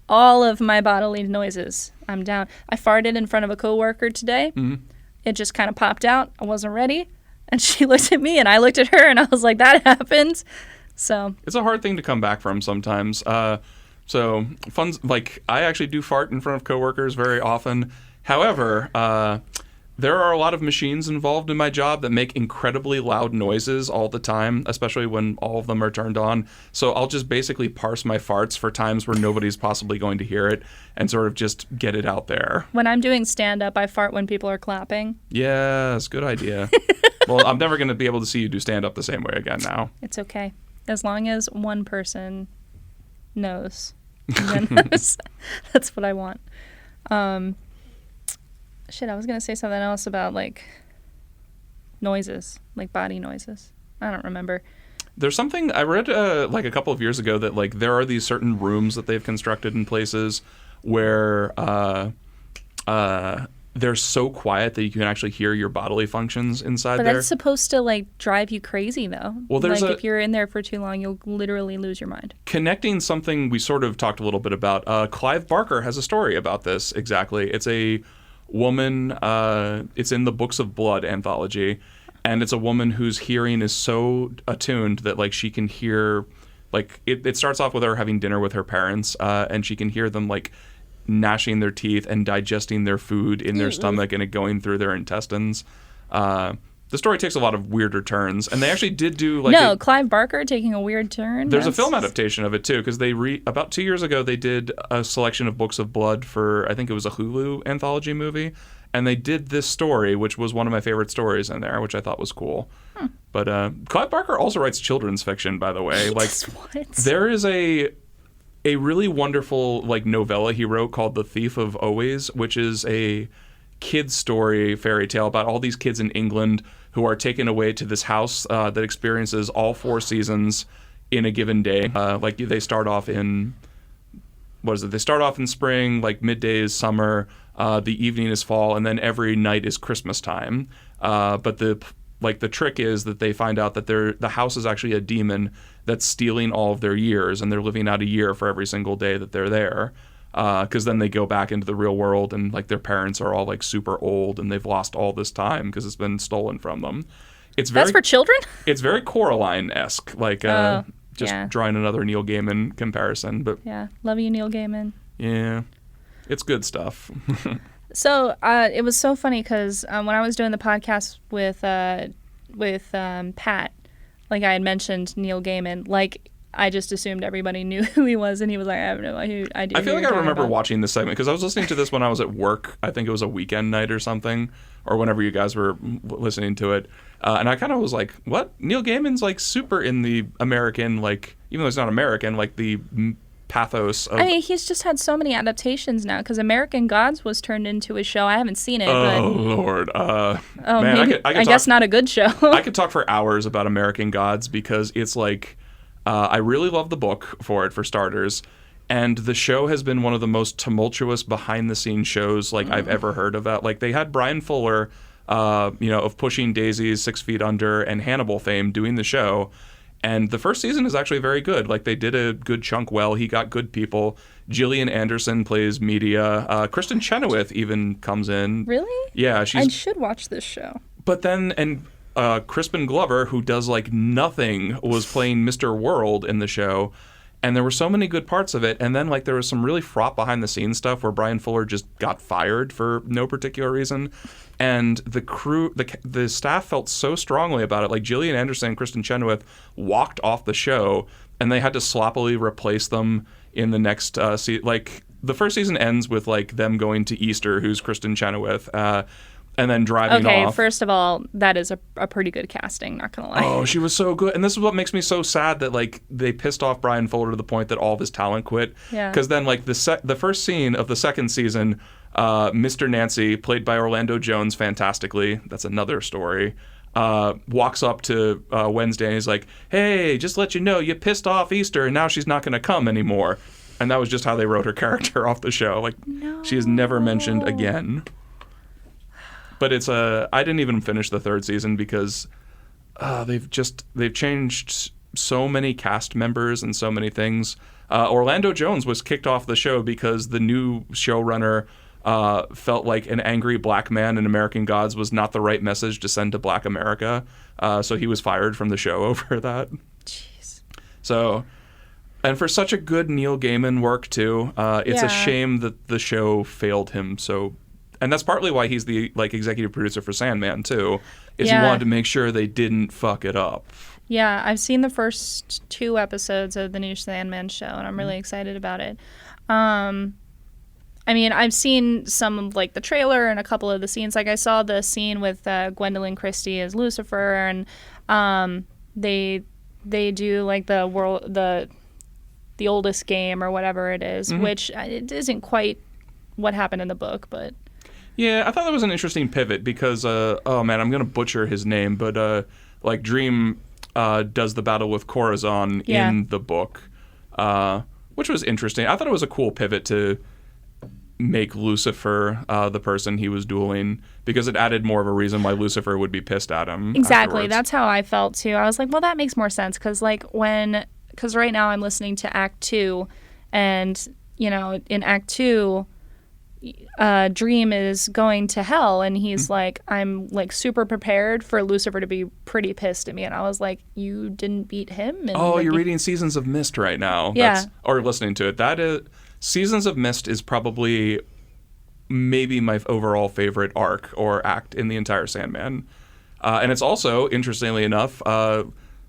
Speaker 2: all of my bodily noises. I'm down. I farted in front of a coworker today.
Speaker 1: Mm-hmm.
Speaker 2: It just kind of popped out. I wasn't ready. And she looked at me and I looked at her and I was like, that happened. So
Speaker 1: it's a hard thing to come back from sometimes. So fun, like I actually do fart in front of coworkers very often. However, there are a lot of machines involved in my job that make incredibly loud noises all the time, especially when all of them are turned on. So I'll just basically parse my farts for times where nobody's possibly going to hear it and sort of just get it out there.
Speaker 2: When I'm doing stand-up, I fart when people are clapping.
Speaker 1: Yes, good idea. Well, I'm never going to be able to see you do stand-up the same way again now.
Speaker 2: It's okay. As long as one person knows. That's what I want. Shit, I was going to say something else about, like, noises, like body noises. I don't remember.
Speaker 1: There's something I read, like, a couple of years ago that, like, there are these certain rooms that they've constructed in places where they're so quiet that you can actually hear your bodily functions inside
Speaker 2: but
Speaker 1: there.
Speaker 2: But that's supposed to, like, drive you crazy, though.
Speaker 1: Well, there's
Speaker 2: like, if you're in there for too long, you'll literally lose your mind.
Speaker 1: Connecting something we sort of talked a little bit about, Clive Barker has a story about this exactly. It's a woman, it's in the Books of Blood anthology, and it's a woman whose hearing is so attuned that, like, she can hear, like, it starts off with her having dinner with her parents, and she can hear them, like, gnashing their teeth and digesting their food in their stomach and it going through their intestines. The story takes a lot of weirder turns, and they actually did do like
Speaker 2: Clive Barker taking a weird turn.
Speaker 1: There's a film adaptation of it too, because they about 2 years ago they did a selection of Books of Blood for, I think it was a Hulu anthology movie, and they did this story, which was one of my favorite stories in there, which I thought was cool. But Clive Barker also writes children's fiction, by the way. Like,
Speaker 2: what?
Speaker 1: There is a really wonderful like novella he wrote called The Thief of Always, which is a kid's story fairy tale about all these kids in England who are taken away to this house that experiences all 4 seasons in a given day. Like they start off in, They start off in spring, like midday is summer, the evening is fall, and then every night is Christmas time. But the trick is that they find out that the house is actually a demon that's stealing all of their years, and they're living out a year for every single day that they're there. Because then they go back into the real world, and like their parents are all like super old, and they've lost all this time because it's been stolen from them.
Speaker 2: That's for children?
Speaker 1: It's very Coraline-esque, like drawing another Neil Gaiman comparison. But
Speaker 2: yeah, love you, Neil Gaiman.
Speaker 1: Yeah, it's good stuff.
Speaker 2: So it was so funny because when I was doing the podcast with Pat, like I had mentioned Neil Gaiman, like I just assumed everybody knew who he was, and he was like, I have no idea.
Speaker 1: I feel like I remember watching this segment because I was listening to this when I was at work. I think it was a weekend night or something, or whenever you guys were listening to it. And I kind of was like, what? Neil Gaiman's like super in the American, like, even though he's not American, like the pathos of...
Speaker 2: I mean, he's just had so many adaptations now, because American Gods was turned into a show. I haven't seen it, but...
Speaker 1: Oh, Lord.
Speaker 2: Oh,
Speaker 1: man,
Speaker 2: maybe, I guess not a good show.
Speaker 1: I could talk for hours about American Gods because it's like... I really love the book for it, for starters. And the show has been one of the most tumultuous behind-the-scenes shows like I've ever heard of. Like, they had Brian Fuller, of Pushing Daisies, 6 Feet Under, and Hannibal fame doing the show. And the first season is actually very good. Like, they did a good chunk well. He got good people. Gillian Anderson plays Media. Kristen Chenoweth even comes in.
Speaker 2: Really?
Speaker 1: Yeah.
Speaker 2: I should watch this show.
Speaker 1: But then... Crispin Glover, who does like nothing, was playing Mr. World in the show, and there were so many good parts of it. And then like there was some really fraught behind the scenes stuff where Brian Fuller just got fired for no particular reason, and the crew, the staff felt so strongly about it. Like Gillian Anderson and Kristen Chenoweth walked off the show, and they had to sloppily replace them in the next season. Like the first season ends with like them going to Easter, who's Kristen Chenoweth. And then driving off.
Speaker 2: Okay, first of all, that is a pretty good casting, not gonna lie.
Speaker 1: Oh, she was so good. And this is what makes me so sad that like they pissed off Brian Fuller to the point that all of his talent quit.
Speaker 2: Yeah.
Speaker 1: Because then like the first scene of the second season, Mr. Nancy, played by Orlando Jones fantastically, that's another story, walks up to Wednesday and he's like, hey, just let you know, you pissed off Easter and now she's not going to come anymore. And that was just how they wrote her character off the show. Like,
Speaker 2: no.
Speaker 1: She is never mentioned again. But it's I didn't even finish the third season because they've changed so many cast members and so many things. Orlando Jones was kicked off the show because the new showrunner felt like an angry black man in American Gods was not the right message to send to Black America. So he was fired from the show over that.
Speaker 2: Jeez.
Speaker 1: So, and for such a good Neil Gaiman work too, it's a shame that the show failed him so. And that's partly why he's the like executive producer for Sandman too, is he wanted to make sure they didn't fuck it up.
Speaker 2: Yeah, I've seen the first 2 episodes of the new Sandman show, and I'm really excited about it. I mean, I've seen some of like the trailer and a couple of the scenes. Like I saw the scene with Gwendolyn Christie as Lucifer, and they do like the oldest game or whatever it is, which it isn't quite what happened in the book, but.
Speaker 1: Yeah, I thought that was an interesting pivot because, oh man, I'm going to butcher his name, but like Dream does the battle with Corazon in the book, which was interesting. I thought it was a cool pivot to make Lucifer the person he was dueling because it added more of a reason why Lucifer would be pissed at him.
Speaker 2: Exactly.
Speaker 1: Afterwards.
Speaker 2: That's how I felt too. I was like, well, that makes more sense because because right now I'm listening to Act 2, and, you know, in Act 2... Dream is going to hell, and he's like, I'm like super prepared for Lucifer to be pretty pissed at me, and I was like, you didn't beat him? And like,
Speaker 1: you're reading Seasons of Mist right now.
Speaker 2: Yeah.
Speaker 1: Or listening to it. That is, Seasons of Mist is probably maybe my overall favorite arc or act in the entire Sandman. And it's also, interestingly enough,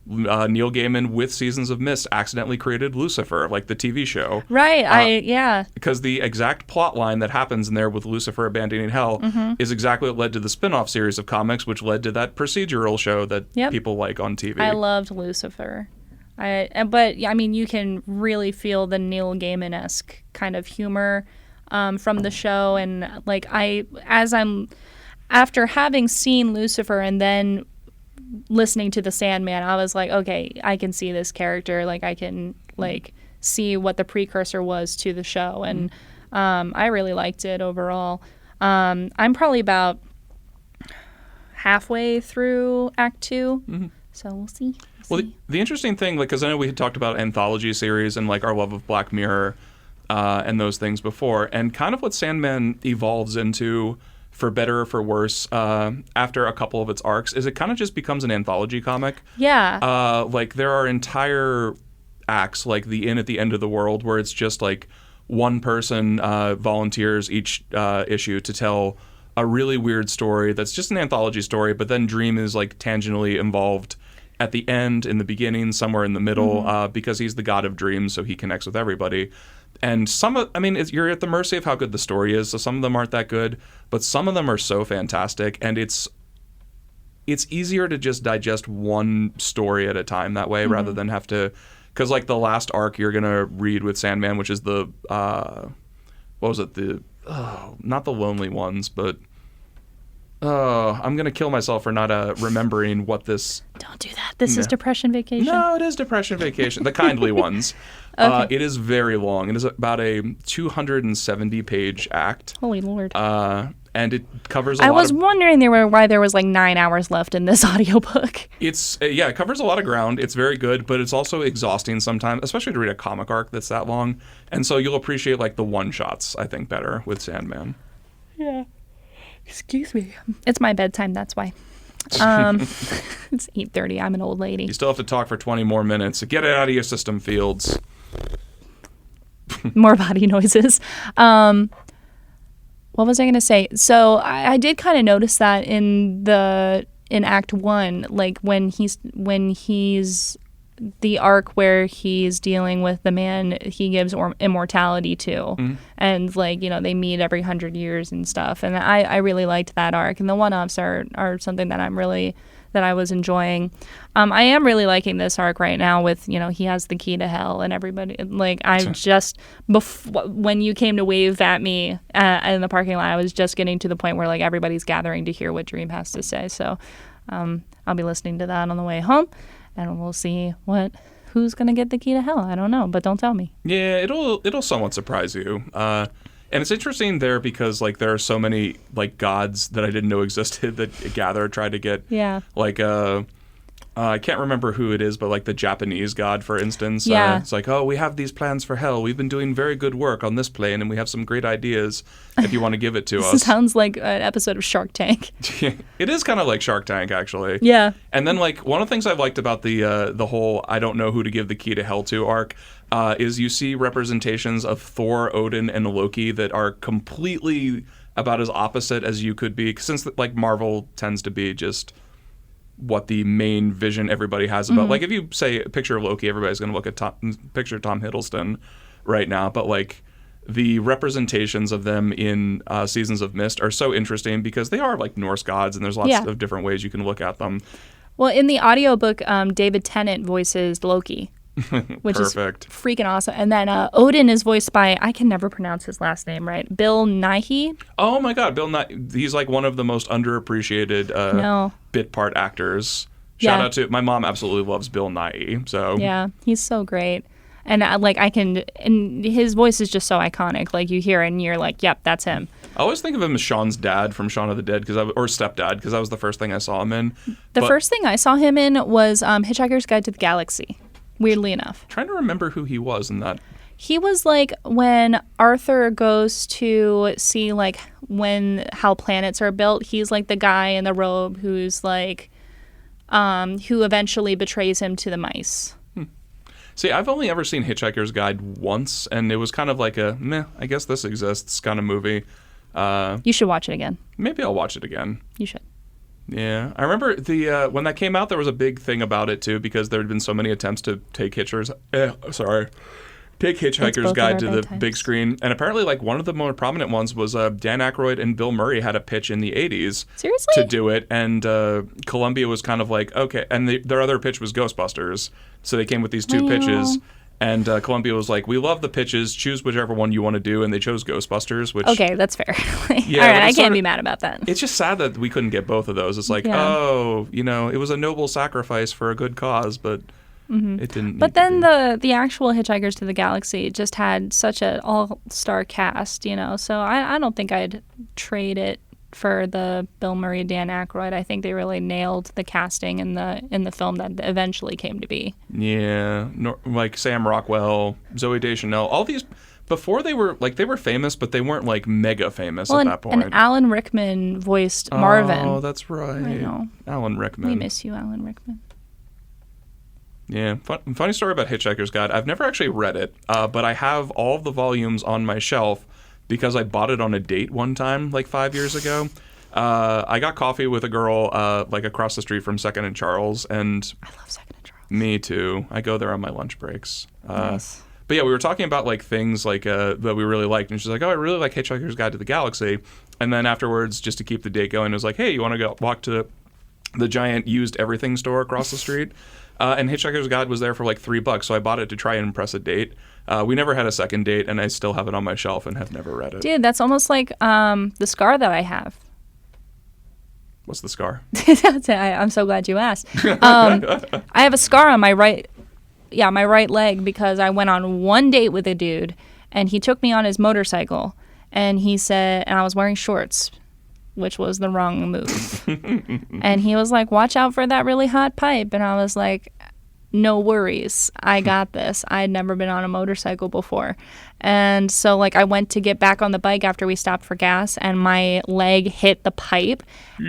Speaker 1: Neil Gaiman with Seasons of Mist accidentally created Lucifer, like the TV show.
Speaker 2: Right,
Speaker 1: Because the exact plot line that happens in there with Lucifer abandoning hell is exactly what led to the spin-off series of comics, which led to that procedural show that people like on TV.
Speaker 2: I loved Lucifer. But I mean, you can really feel the Neil Gaiman-esque kind of humor from the show, and like after having seen Lucifer and then listening to the Sandman, I was like, okay, I can see this character. Like I can like see what the precursor was to the show, and I really liked it overall. I'm probably about halfway through Act 2, so we'll see.
Speaker 1: Well, the interesting thing, like, because I know we had talked about anthology series and like our love of Black Mirror and those things before, and kind of what Sandman evolves into, for better or for worse, after a couple of its arcs, is it kind of just becomes an anthology comic.
Speaker 2: Yeah.
Speaker 1: Like there are entire acts, like the Inn at the End of the World, where it's just like one person volunteers each issue to tell a really weird story that's just an anthology story, but then Dream is like tangentially involved at the end, in the beginning, somewhere in the middle, because he's the god of dreams, so he connects with everybody. And you're at the mercy of how good the story is, so some of them aren't that good, but some of them are so fantastic, and it's easier to just digest one story at a time that way rather than have to, because like the last arc you're going to read with Sandman, which is the, not the Lonely Ones, but I'm going to kill myself for not remembering what this...
Speaker 2: Don't do that. This is Depression Vacation.
Speaker 1: No, it is Depression Vacation. The Kindly Ones.
Speaker 2: Okay.
Speaker 1: It is very long. It is about a 270-page act.
Speaker 2: Holy Lord.
Speaker 1: And it covers
Speaker 2: I was wondering why there was like 9 hours left in this audiobook.
Speaker 1: It covers a lot of ground. It's very good, but it's also exhausting sometimes, especially to read a comic arc that's that long. And so you'll appreciate like the one-shots, I think, better with Sandman.
Speaker 2: Yeah. Excuse me. It's my bedtime, that's why. It's 8:30. I'm an old lady.
Speaker 1: You still have to talk for 20 more minutes. Get it out of your system, Fields.
Speaker 2: More body noises. What was I going to say? So I did kind of notice that in Act 1, like when he's the arc where he's dealing with the man he gives immortality to, and like they meet every 100 years and stuff, and I really liked that arc, and the one-offs are something that I was enjoying. I am really liking this arc right now with he has the key to hell and everybody, like I just when you came to wave at me in the parking lot, I was just getting to the point where like everybody's gathering to hear what Dream has to say, so I'll be listening to that on the way home. And we'll see who's going to get the key to hell. I don't know, but don't tell me.
Speaker 1: Yeah, it'll somewhat surprise you. And it's interesting there because like there are so many like gods that I didn't know existed that Gather tried to get.
Speaker 2: Yeah.
Speaker 1: Like I can't remember who it is, but like the Japanese god, for instance.
Speaker 2: Yeah.
Speaker 1: It's like, oh, we have these plans for hell. We've been doing very good work on this plane, and we have some great ideas if you want to give it to us.
Speaker 2: This sounds like an episode of Shark Tank.
Speaker 1: It is kind of like Shark Tank, actually.
Speaker 2: Yeah.
Speaker 1: And then like one of the things I've liked about the whole I don't know who to give the key to hell to arc is you see representations of Thor, Odin, and Loki that are completely about as opposite as you could be, since like Marvel tends to be just what the main vision everybody has about. Like if you say a picture of Loki, everybody's going to look at picture Tom Hiddleston right now, but like the representations of them in Seasons of Mist are so interesting because they are like Norse gods, and there's lots of different ways you can look at them.
Speaker 2: Well, in the audiobook, David Tennant voices Loki, which
Speaker 1: Perfect.
Speaker 2: is freaking awesome. And then Odin is voiced by, I can never pronounce his last name right, Bill Nighy.
Speaker 1: Oh my God, Bill Nighy. He's like one of the most underappreciated bit part actors. Shout out to, my mom absolutely loves Bill Nighy. So
Speaker 2: yeah, he's so great. And and his voice is just so iconic. Like you hear it and you're like, yep, that's him.
Speaker 1: I always think of him as Sean's dad from Shaun of the Dead, or stepdad, because that was the first thing I saw him in.
Speaker 2: The first thing I saw him in was Hitchhiker's Guide to the Galaxy, weirdly enough.
Speaker 1: Trying to remember who he was in that.
Speaker 2: He was like when Arthur goes to see like how planets are built. He's like the guy in the robe who's like, who eventually betrays him to the mice.
Speaker 1: See, I've only ever seen Hitchhiker's Guide once, and it was kind of like a meh, I guess this exists kind of movie.
Speaker 2: You should watch it again.
Speaker 1: Maybe I'll watch it again.
Speaker 2: You should.
Speaker 1: Yeah, I remember when that came out, there was a big thing about it too, because there had been so many attempts to take Hitchhiker's Guide to the big screen, and apparently, like one of the more prominent ones was Dan Aykroyd and Bill Murray had a pitch in the '80s.
Speaker 2: Seriously?
Speaker 1: To do it, and Columbia was kind of like, okay, and their other pitch was Ghostbusters, so they came with these two pitches. And Columbia was like, we love the pitches. Choose whichever one you want to do. And they chose Ghostbusters, which...
Speaker 2: Okay, that's fair.
Speaker 1: Yeah,
Speaker 2: all right, I can't be mad about that.
Speaker 1: It's just sad that we couldn't get both of those. It's like, it was a noble sacrifice for a good cause, but it didn't.
Speaker 2: But then the actual Hitchhikers to the Galaxy just had such an all-star cast, so I don't think I'd trade it for the Bill Murray, Dan Aykroyd. I think they really nailed the casting in the film that eventually came to be. Yeah,
Speaker 1: like Sam Rockwell, Zooey Deschanel, all these before they were famous, but they weren't like mega famous at that point.
Speaker 2: And Alan Rickman voiced Marvin.
Speaker 1: Oh, that's right.
Speaker 2: I know.
Speaker 1: Alan Rickman.
Speaker 2: We miss you, Alan Rickman.
Speaker 1: Yeah, funny story about Hitchhiker's Guide. I've never actually read it, but I have all of the volumes on my shelf because I bought it on a date one time, like 5 years ago. I got coffee with a girl like across the street from Second and Charles, and
Speaker 2: I love Second and Charles.
Speaker 1: me too. I go there on my lunch breaks.
Speaker 2: Nice.
Speaker 1: But yeah, we were talking about like things like that we really liked, and she's like, "Oh, I really like Hitchhiker's Guide to the Galaxy." And then afterwards, just to keep the date going, it was like, "Hey, you want to go walk to the giant used everything store across the street?" And Hitchhiker's Guide was there for like $3, so I bought it to try and impress a date. We never had a second date, and I still have it on my shelf and have never read it.
Speaker 2: Dude, that's almost like the scar that I have.
Speaker 1: What's the scar?
Speaker 2: I'm so glad you asked. I have a scar on my right leg because I went on one date with a dude, and he took me on his motorcycle, and he said, and I was wearing shorts, which was the wrong move. And he was like, "Watch out for that really hot pipe." And I was like, "No worries. I got this." I had never been on a motorcycle before. And so like I went to get back on the bike after we stopped for gas, and my leg hit the pipe,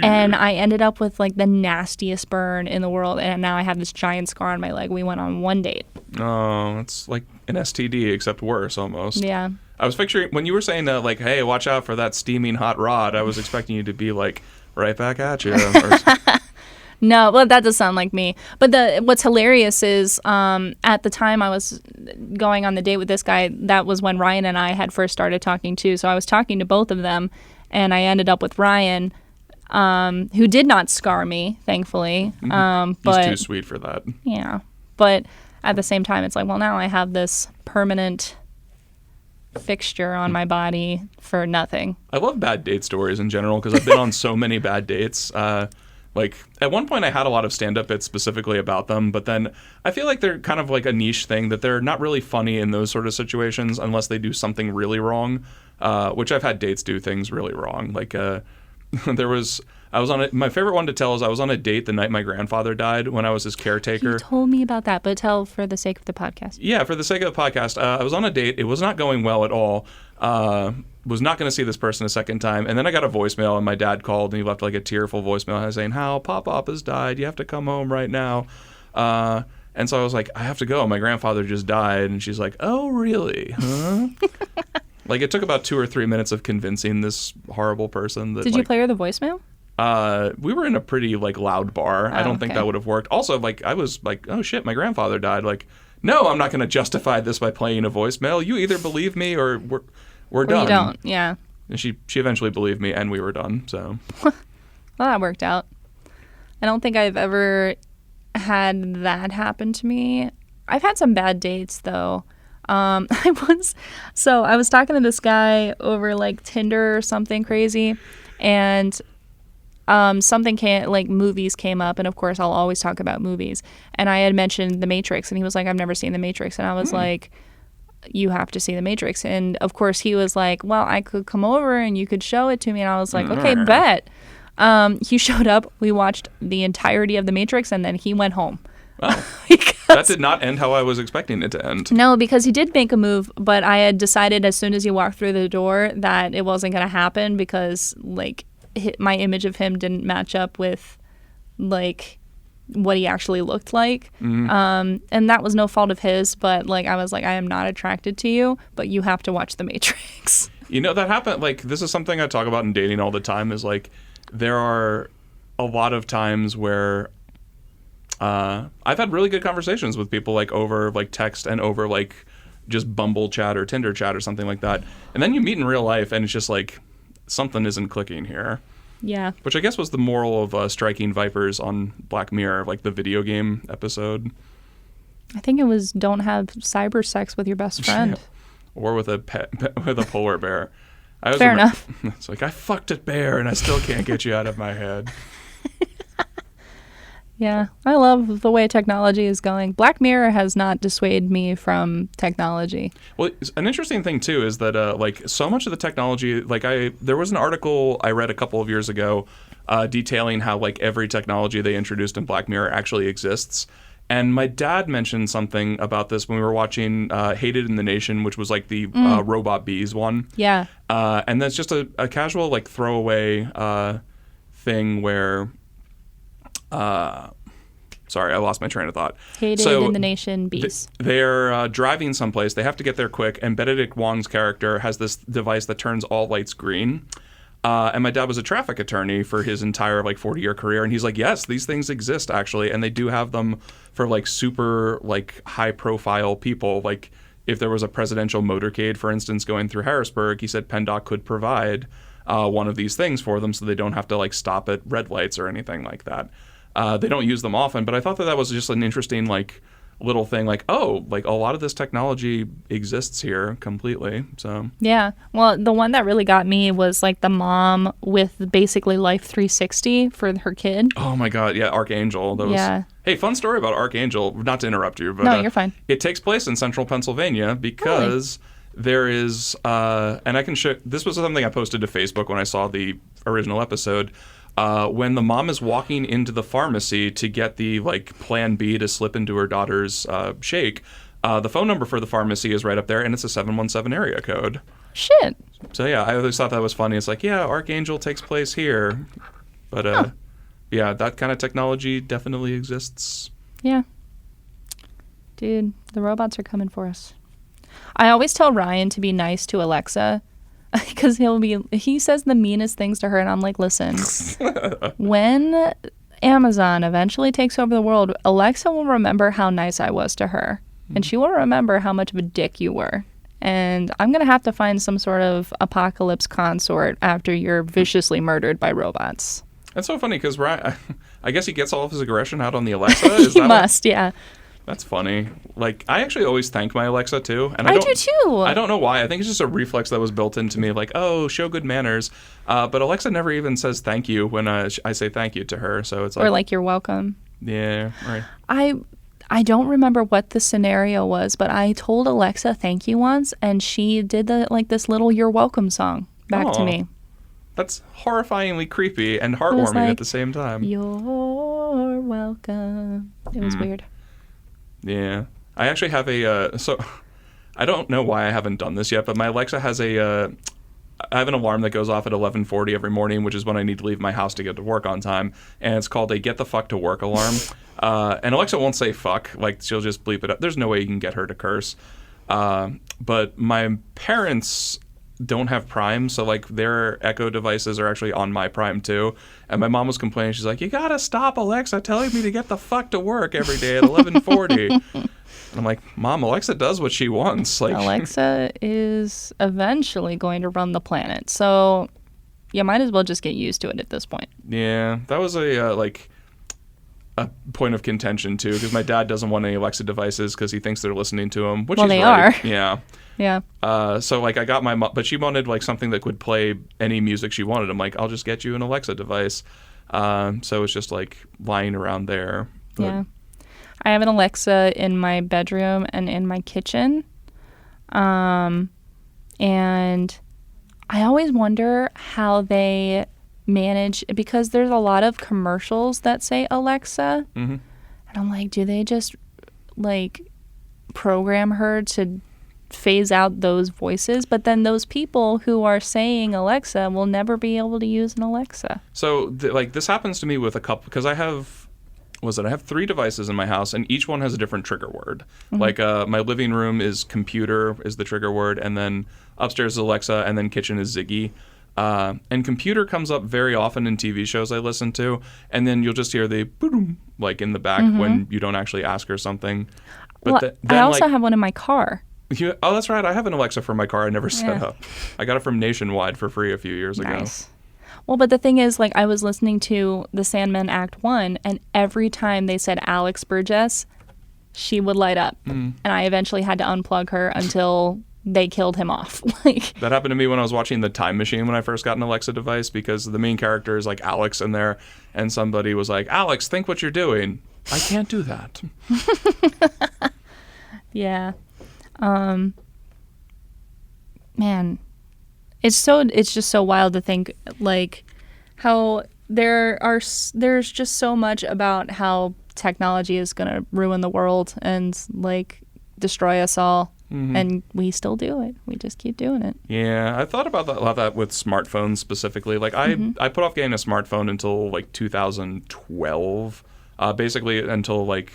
Speaker 2: and I ended up with like the nastiest burn in the world, and now I have this giant scar on my leg. We went on one date.
Speaker 1: Oh, it's like an STD except worse almost.
Speaker 2: Yeah.
Speaker 1: I was picturing when you were saying that, like, "Hey, watch out for that steaming hot rod." I was expecting you to be like, "Right back at you."
Speaker 2: No, well, that does sound like me. But what's hilarious is at the time I was going on the date with this guy, that was when Ryan and I had first started talking too. So I was talking to both of them, and I ended up with Ryan, who did not scar me, thankfully. But
Speaker 1: He's too sweet for that.
Speaker 2: Yeah. But at the same time, it's like, well, now I have this permanent fixture on my body for nothing.
Speaker 1: I love bad date stories in general because I've been on so many bad dates. Like, at one point I had a lot of stand-up bits specifically about them, but then I feel like they're kind of like a niche thing, that they're not really funny in those sort of situations unless they do something really wrong, which I've had dates do things really wrong. Like, my favorite one to tell is I was on a date the night my grandfather died when I was his caretaker.
Speaker 2: You told me about that, but tell for the sake of the podcast.
Speaker 1: Yeah, for the sake of the podcast. I was on a date. It was not going well at all. Was not going to see this person a second time. And then I got a voicemail, and my dad called, and he left like a tearful voicemail saying, "Hal, Pop has died. You have to come home right now." And so I was like, "I have to go. My grandfather just died." And she's like, "Oh, really? Huh?" Like, it took about 2 or 3 minutes of convincing this horrible person that.
Speaker 2: Did you play her the voicemail?
Speaker 1: We were in a pretty like loud bar. I don't think that would have worked. Also, like, I was like, "Oh shit, my grandfather died." Like, no, I'm not going to justify this by playing a voicemail. You either believe me or we're done.
Speaker 2: You don't, yeah.
Speaker 1: And she eventually believed me, and we were done. So,
Speaker 2: well, that worked out. I don't think I've ever had that happen to me. I've had some bad dates though. I was talking to this guy over like Tinder or something crazy, and something movies came up, and of course I'll always talk about movies. And I had mentioned The Matrix, and he was like, "I've never seen The Matrix," and I was like, "You have to see The Matrix." And of course he was like, "Well, I could come over and you could show it to me." And I was like, "Okay, bet." He showed up, we watched the entirety of The Matrix, and then he went home.
Speaker 1: Wow. That did not end how I was expecting it to end.
Speaker 2: No, because he did make a move, but I had decided as soon as he walked through the door that it wasn't going to happen because like my image of him didn't match up with like what he actually looked like. And that was no fault of his, but like I was like, "I am not attracted to you, but you have to watch The Matrix."
Speaker 1: You know, that happened. Like, this is something I talk about in dating all the time, is like there are a lot of times where I've had really good conversations with people like over like text and over like just Bumble chat or Tinder chat or something like that. And then you meet in real life and it's just like something isn't clicking here.
Speaker 2: Yeah.
Speaker 1: Which I guess was the moral of Striking Vipers on Black Mirror, like the video game episode.
Speaker 2: I think it was don't have cyber sex with your best friend.
Speaker 1: Or with a with a polar bear.
Speaker 2: Fair enough.
Speaker 1: It's like, I fucked a bear and I still can't get you out of my head.
Speaker 2: Yeah, I love the way technology is going. Black Mirror has not dissuaded me from technology.
Speaker 1: Well, an interesting thing too is that like so much of the technology, like there was an article I read a couple of years ago detailing how like every technology they introduced in Black Mirror actually exists. And my dad mentioned something about this when we were watching Hated in the Nation, which was like the robot bees one.
Speaker 2: Yeah.
Speaker 1: And that's just a casual like throwaway thing where. Sorry, I lost my train of thought.
Speaker 2: Hated in the Nation, bees.
Speaker 1: They're driving someplace. They have to get there quick, and Benedict Wong's character has this device that turns all lights green. And my dad was a traffic attorney for his entire 40-year career, and he's like, yes, these things exist actually, and they do have them for super high profile people. Like if there was a presidential motorcade, for instance, going through Harrisburg, he said PennDOT could provide one of these things for them so they don't have to stop at red lights or anything like that. They don't use them often, but I thought that was just an interesting little thing, a lot of this technology exists here completely. So
Speaker 2: yeah, well, the one that really got me was the mom with basically Life 360 for her kid.
Speaker 1: Oh my god, yeah, Archangel.
Speaker 2: Yeah.
Speaker 1: Hey, fun story about Archangel, not to interrupt you, but
Speaker 2: no, you're fine.
Speaker 1: It takes place in central Pennsylvania because there is and I can show, this was something I posted to Facebook when I saw the original episode. When the mom is walking into the pharmacy to get the plan B to slip into her daughter's shake, the phone number for the pharmacy is right up there, and it's a 717 area code.
Speaker 2: Shit.
Speaker 1: So yeah, I always thought that was funny. It's Archangel takes place here, but yeah, that kind of technology definitely exists.
Speaker 2: Yeah. Dude, the robots are coming for us. I always tell Ryan to be nice to Alexa. Because he says the meanest things to her, and I'm like, listen, when Amazon eventually takes over the world, Alexa will remember how nice I was to her, and she will remember how much of a dick you were. And I'm going to have to find some sort of apocalypse consort after you're viciously murdered by robots.
Speaker 1: That's so funny, because Ryan, I guess he gets all of his aggression out on the Alexa?
Speaker 2: He must, yeah.
Speaker 1: That's funny. I actually always thank my Alexa too, and
Speaker 2: I do too.
Speaker 1: I don't know why. I think it's just a reflex that was built into me, oh, show good manners. But Alexa never even says thank you when I say thank you to her. So it's
Speaker 2: or you're welcome.
Speaker 1: Yeah, right.
Speaker 2: I don't remember what the scenario was, but I told Alexa thank you once, and she did this little "You're welcome" song back to me.
Speaker 1: That's horrifyingly creepy and heartwarming at the same time.
Speaker 2: You're welcome. It was weird.
Speaker 1: Yeah. I actually have so I don't know why I haven't done this yet, but my Alexa has I have an alarm that goes off at 11:40 every morning, which is when I need to leave my house to get to work on time, and it's called a get the fuck to work alarm. And Alexa won't say fuck, she'll just bleep it up. There's no way you can get her to curse. But my parents don't have Prime, so their Echo devices are actually on my Prime too. And my mom was complaining. She's like, "You gotta stop Alexa telling me to get the fuck to work every day at 11:40." And I'm like, "Mom, Alexa does what she wants."
Speaker 2: Alexa is eventually going to run the planet, so you might as well just get used to it at this point.
Speaker 1: Yeah, that was a point of contention too, because my dad doesn't want any Alexa devices because he thinks they're listening to him, which
Speaker 2: they
Speaker 1: right.
Speaker 2: are.
Speaker 1: Yeah.
Speaker 2: Yeah.
Speaker 1: So I got my mom, but she wanted something that could play any music she wanted. I'm like, I'll just get you an Alexa device. So it's just lying around there. But
Speaker 2: yeah. I have an Alexa in my bedroom and in my kitchen. And I always wonder how they manage, because there's a lot of commercials that say Alexa. Mm-hmm. And I'm like, do they just program her to phase out those voices? But then those people who are saying Alexa will never be able to use an Alexa.
Speaker 1: So this happens to me with a couple, because I have 3 devices in my house, and each one has a different trigger word. Mm-hmm. My living room is computer is the trigger word, and then upstairs is Alexa, and then kitchen is Ziggy. And computer comes up very often in TV shows I listen to, and then you'll just hear the boom in the back mm-hmm. when you don't actually ask her something. But
Speaker 2: I also have one in my car.
Speaker 1: Oh, that's right. I have an Alexa for my car I never set up. I got it from Nationwide for free a few years ago.
Speaker 2: Nice. Well, but the thing is, I was listening to The Sandman Act 1, and every time they said Alex Burgess, she would light up. Mm. And I eventually had to unplug her until they killed him off.
Speaker 1: That happened to me when I was watching The Time Machine when I first got an Alexa device, because the main character is Alex in there, and somebody was like, "Alex, think what you're doing." I can't do that.
Speaker 2: Yeah. Man, it's just so wild to think how there's just so much about how technology is going to ruin the world and destroy us all. Mm-hmm. And we still do it. We just keep doing it.
Speaker 1: Yeah, I thought about that with smartphones specifically.
Speaker 2: Mm-hmm.
Speaker 1: I put off getting a smartphone until 2012, basically until it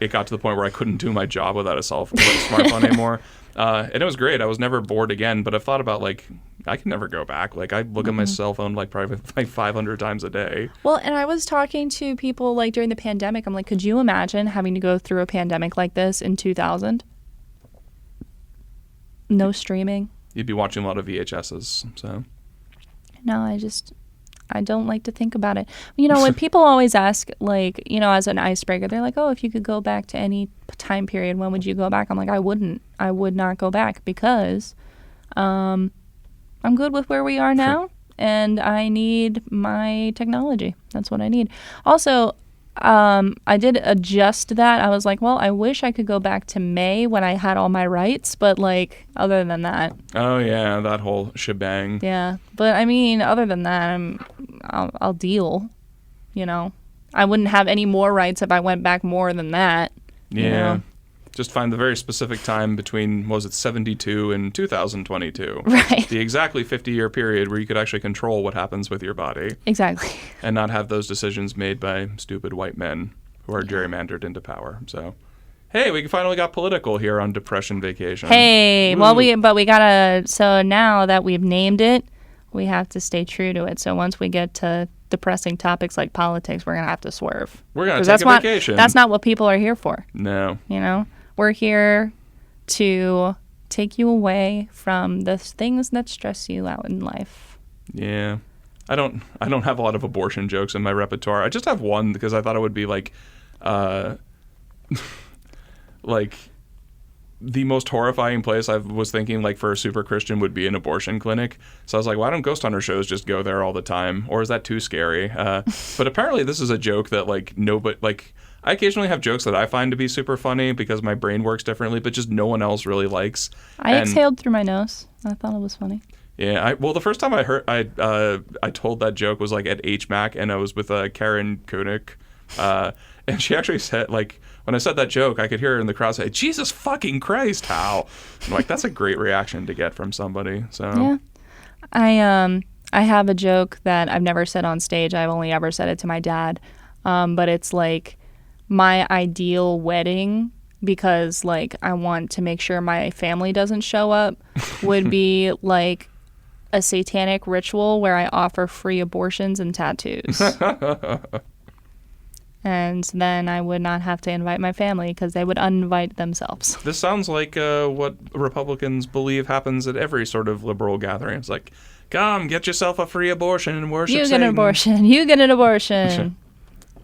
Speaker 1: got to the point where I couldn't do my job without a smartphone anymore. And it was great. I was never bored again, but I've thought about, like, I can never go back. Like, I look at my cell phone, like, probably like 500 times a day.
Speaker 2: Well, and I was talking to people, like, during the pandemic. I'm like, could you imagine having to go through a pandemic like this in 2000? No streaming.
Speaker 1: You'd be watching a lot of VHSs, so.
Speaker 2: No, I don't like to think about it. You know, when people always ask, like, you know, as an icebreaker, they're like, oh, if you could go back to any time period, when would you go back? I'm like, I wouldn't. I would not go back because I'm good with where we are now, and I need my technology. That's what I need. Also, I did adjust that. I was like, well, I wish I could go back to May when I had all my rights, but, like, other than that.
Speaker 1: Oh, yeah, that whole shebang.
Speaker 2: Yeah, but, I mean, other than that, I'll deal, you know. I wouldn't have any more rights if I went back more than that.
Speaker 1: Yeah.
Speaker 2: You know?
Speaker 1: Just find the very specific time between, what was it, 72 and 2022.
Speaker 2: Right.
Speaker 1: The exactly 50-year period where you could actually control what happens with your body.
Speaker 2: Exactly.
Speaker 1: And not have those decisions made by stupid white men who are gerrymandered into power. So, hey, we finally got political here on Depression Vacation.
Speaker 2: Hey,
Speaker 1: Woo.
Speaker 2: well, we gotta, so now that we've named it, we have to stay true to it. So once we get to depressing topics like politics, we're gonna have to swerve.
Speaker 1: We're gonna take a vacation.
Speaker 2: That's not what people are here for.
Speaker 1: No.
Speaker 2: You know? We're here to take you away from the things that stress you out in life.
Speaker 1: Yeah. I don't have a lot of abortion jokes in my repertoire. I just have one because I thought it would be like like the most horrifying place I was thinking, like, for a super Christian would be an abortion clinic. So I was like, why don't ghost hunter shows just go there all the time? Or is that too scary? But apparently this is a joke that, like, nobody, like, I occasionally have jokes that I find to be super funny because my brain works differently, but just no one else really likes.
Speaker 2: I exhaled through my nose. I thought it was funny.
Speaker 1: Yeah, well, the first time I told that joke was, like, at HMAC, and I was with Karen Koenig, and she actually said, like, when I said that joke, I could hear her in the crowd say, Jesus fucking Christ, Hal. I'm like, that's a great reaction to get from somebody. So
Speaker 2: yeah, I have a joke that I've never said on stage. I've only ever said it to my dad, but it's like my ideal wedding, because, like, I want to make sure my family doesn't show up, would be like a satanic ritual where I offer free abortions and tattoos. And then I would not have to invite my family because they would uninvite themselves.
Speaker 1: This sounds like what Republicans believe happens at every sort of liberal gathering. It's like, come, get yourself a free abortion and worship Satan.
Speaker 2: You get an abortion. You get an abortion.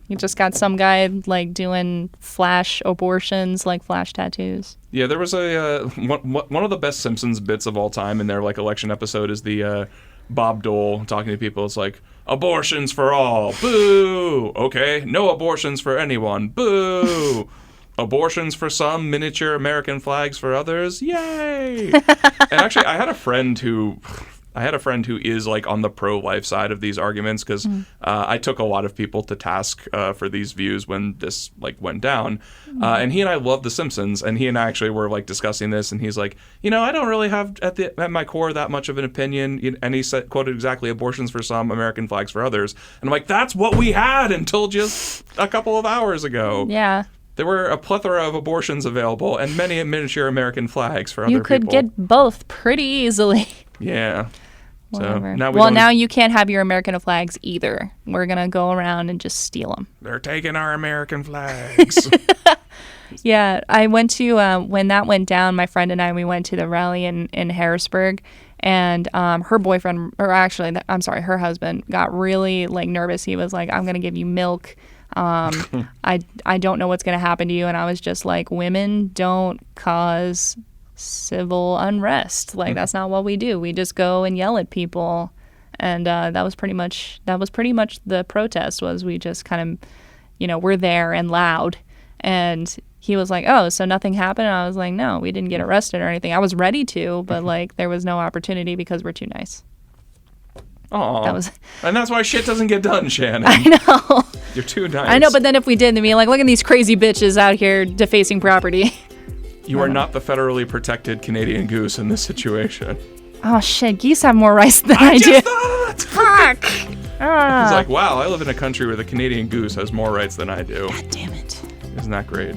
Speaker 2: You just got some guy, like, doing flash abortions, like flash tattoos.
Speaker 1: Yeah, there was one of the best Simpsons bits of all time in their, like, election episode is the Bob Dole talking to people. It's like, abortions for all. Boo. Okay, no abortions for anyone. Boo. Abortions for some, miniature American flags for others. Yay. And actually, I had a friend who is, like, on the pro-life side of these arguments because I took a lot of people to task for these views when this, like, went down. And he and I love The Simpsons, and he and I actually were, like, discussing this, and he's like, you know, I don't really have at my core that much of an opinion. And he quoted exactly, abortions for some, American flags for others. And I'm like, that's what we had until just a couple of hours ago.
Speaker 2: Yeah.
Speaker 1: There were a plethora of abortions available and many miniature American flags for other people.
Speaker 2: You could get both pretty easily.
Speaker 1: Yeah.
Speaker 2: Whatever.
Speaker 1: So
Speaker 2: now you can't have your American flags either. We're going to go around and just steal them.
Speaker 1: They're taking our American flags.
Speaker 2: Yeah, I went to, when that went down, my friend and I, we went to the rally in Harrisburg, and her boyfriend, or actually, I'm sorry, her husband got really, like, nervous. He was like, I'm going to give you milk. I don't know what's going to happen to you. And I was just like, women don't cause civil unrest. Like, that's not what we do. We just go and yell at people. And that was pretty much the protest. Was we just kind of, you know, we're there and loud. And he was like, oh, so nothing happened? And I was like, no, we didn't get arrested or anything. I was ready to, but, like, there was no opportunity because we're too nice.
Speaker 1: Oh, and that's why shit doesn't get done, Shannon.
Speaker 2: I know.
Speaker 1: You're too nice.
Speaker 2: I know, but then if we did, they'd be like, look at these crazy bitches out here defacing property.
Speaker 1: You are not the federally protected Canadian goose in this situation.
Speaker 2: Oh, shit. Geese have more rights than I do. Fuck.
Speaker 1: It's like, wow, I live in a country where the Canadian goose has more rights than I do.
Speaker 2: God damn it.
Speaker 1: Isn't that great?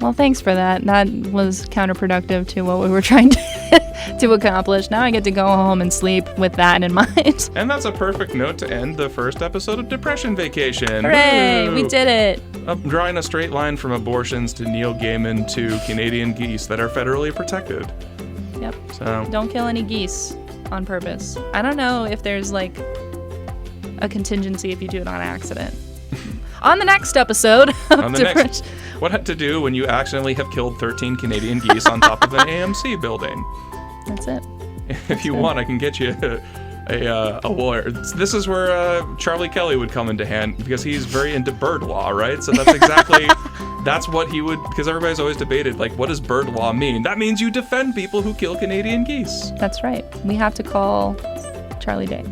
Speaker 2: Well, thanks for that. That was counterproductive to what we were trying to accomplish. Now I get to go home and sleep with that in mind.
Speaker 1: And that's a perfect note to end the first episode of Depression Vacation.
Speaker 2: Hooray!
Speaker 1: Woo!
Speaker 2: We did it.
Speaker 1: Drawing a straight line from abortions to Neil Gaiman to Canadian geese that are federally protected.
Speaker 2: Yep.
Speaker 1: So
Speaker 2: Don't kill any geese on purpose. I don't know if there's like a contingency if you do it on accident. On the next episode of
Speaker 1: what to do when you accidentally have killed 13 Canadian geese on top of an AMC building.
Speaker 2: That's it.
Speaker 1: If you want, I can get you a lawyer. This is where Charlie Kelly would come into hand because he's very into bird law, right? So that's exactly that's what he would, because everybody's always debated, like, what does bird law mean? That means you defend people who kill Canadian geese.
Speaker 2: That's right. We have to call Charlie Day.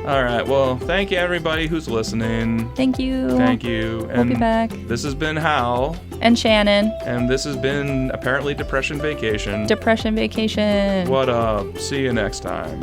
Speaker 1: All right. Well, thank you, everybody who's listening.
Speaker 2: Thank you.
Speaker 1: Thank you.
Speaker 2: We'll be back.
Speaker 1: This has been Hal.
Speaker 2: And Shannon.
Speaker 1: And this has been apparently Depression Vacation.
Speaker 2: Depression Vacation.
Speaker 1: What up? See you next time.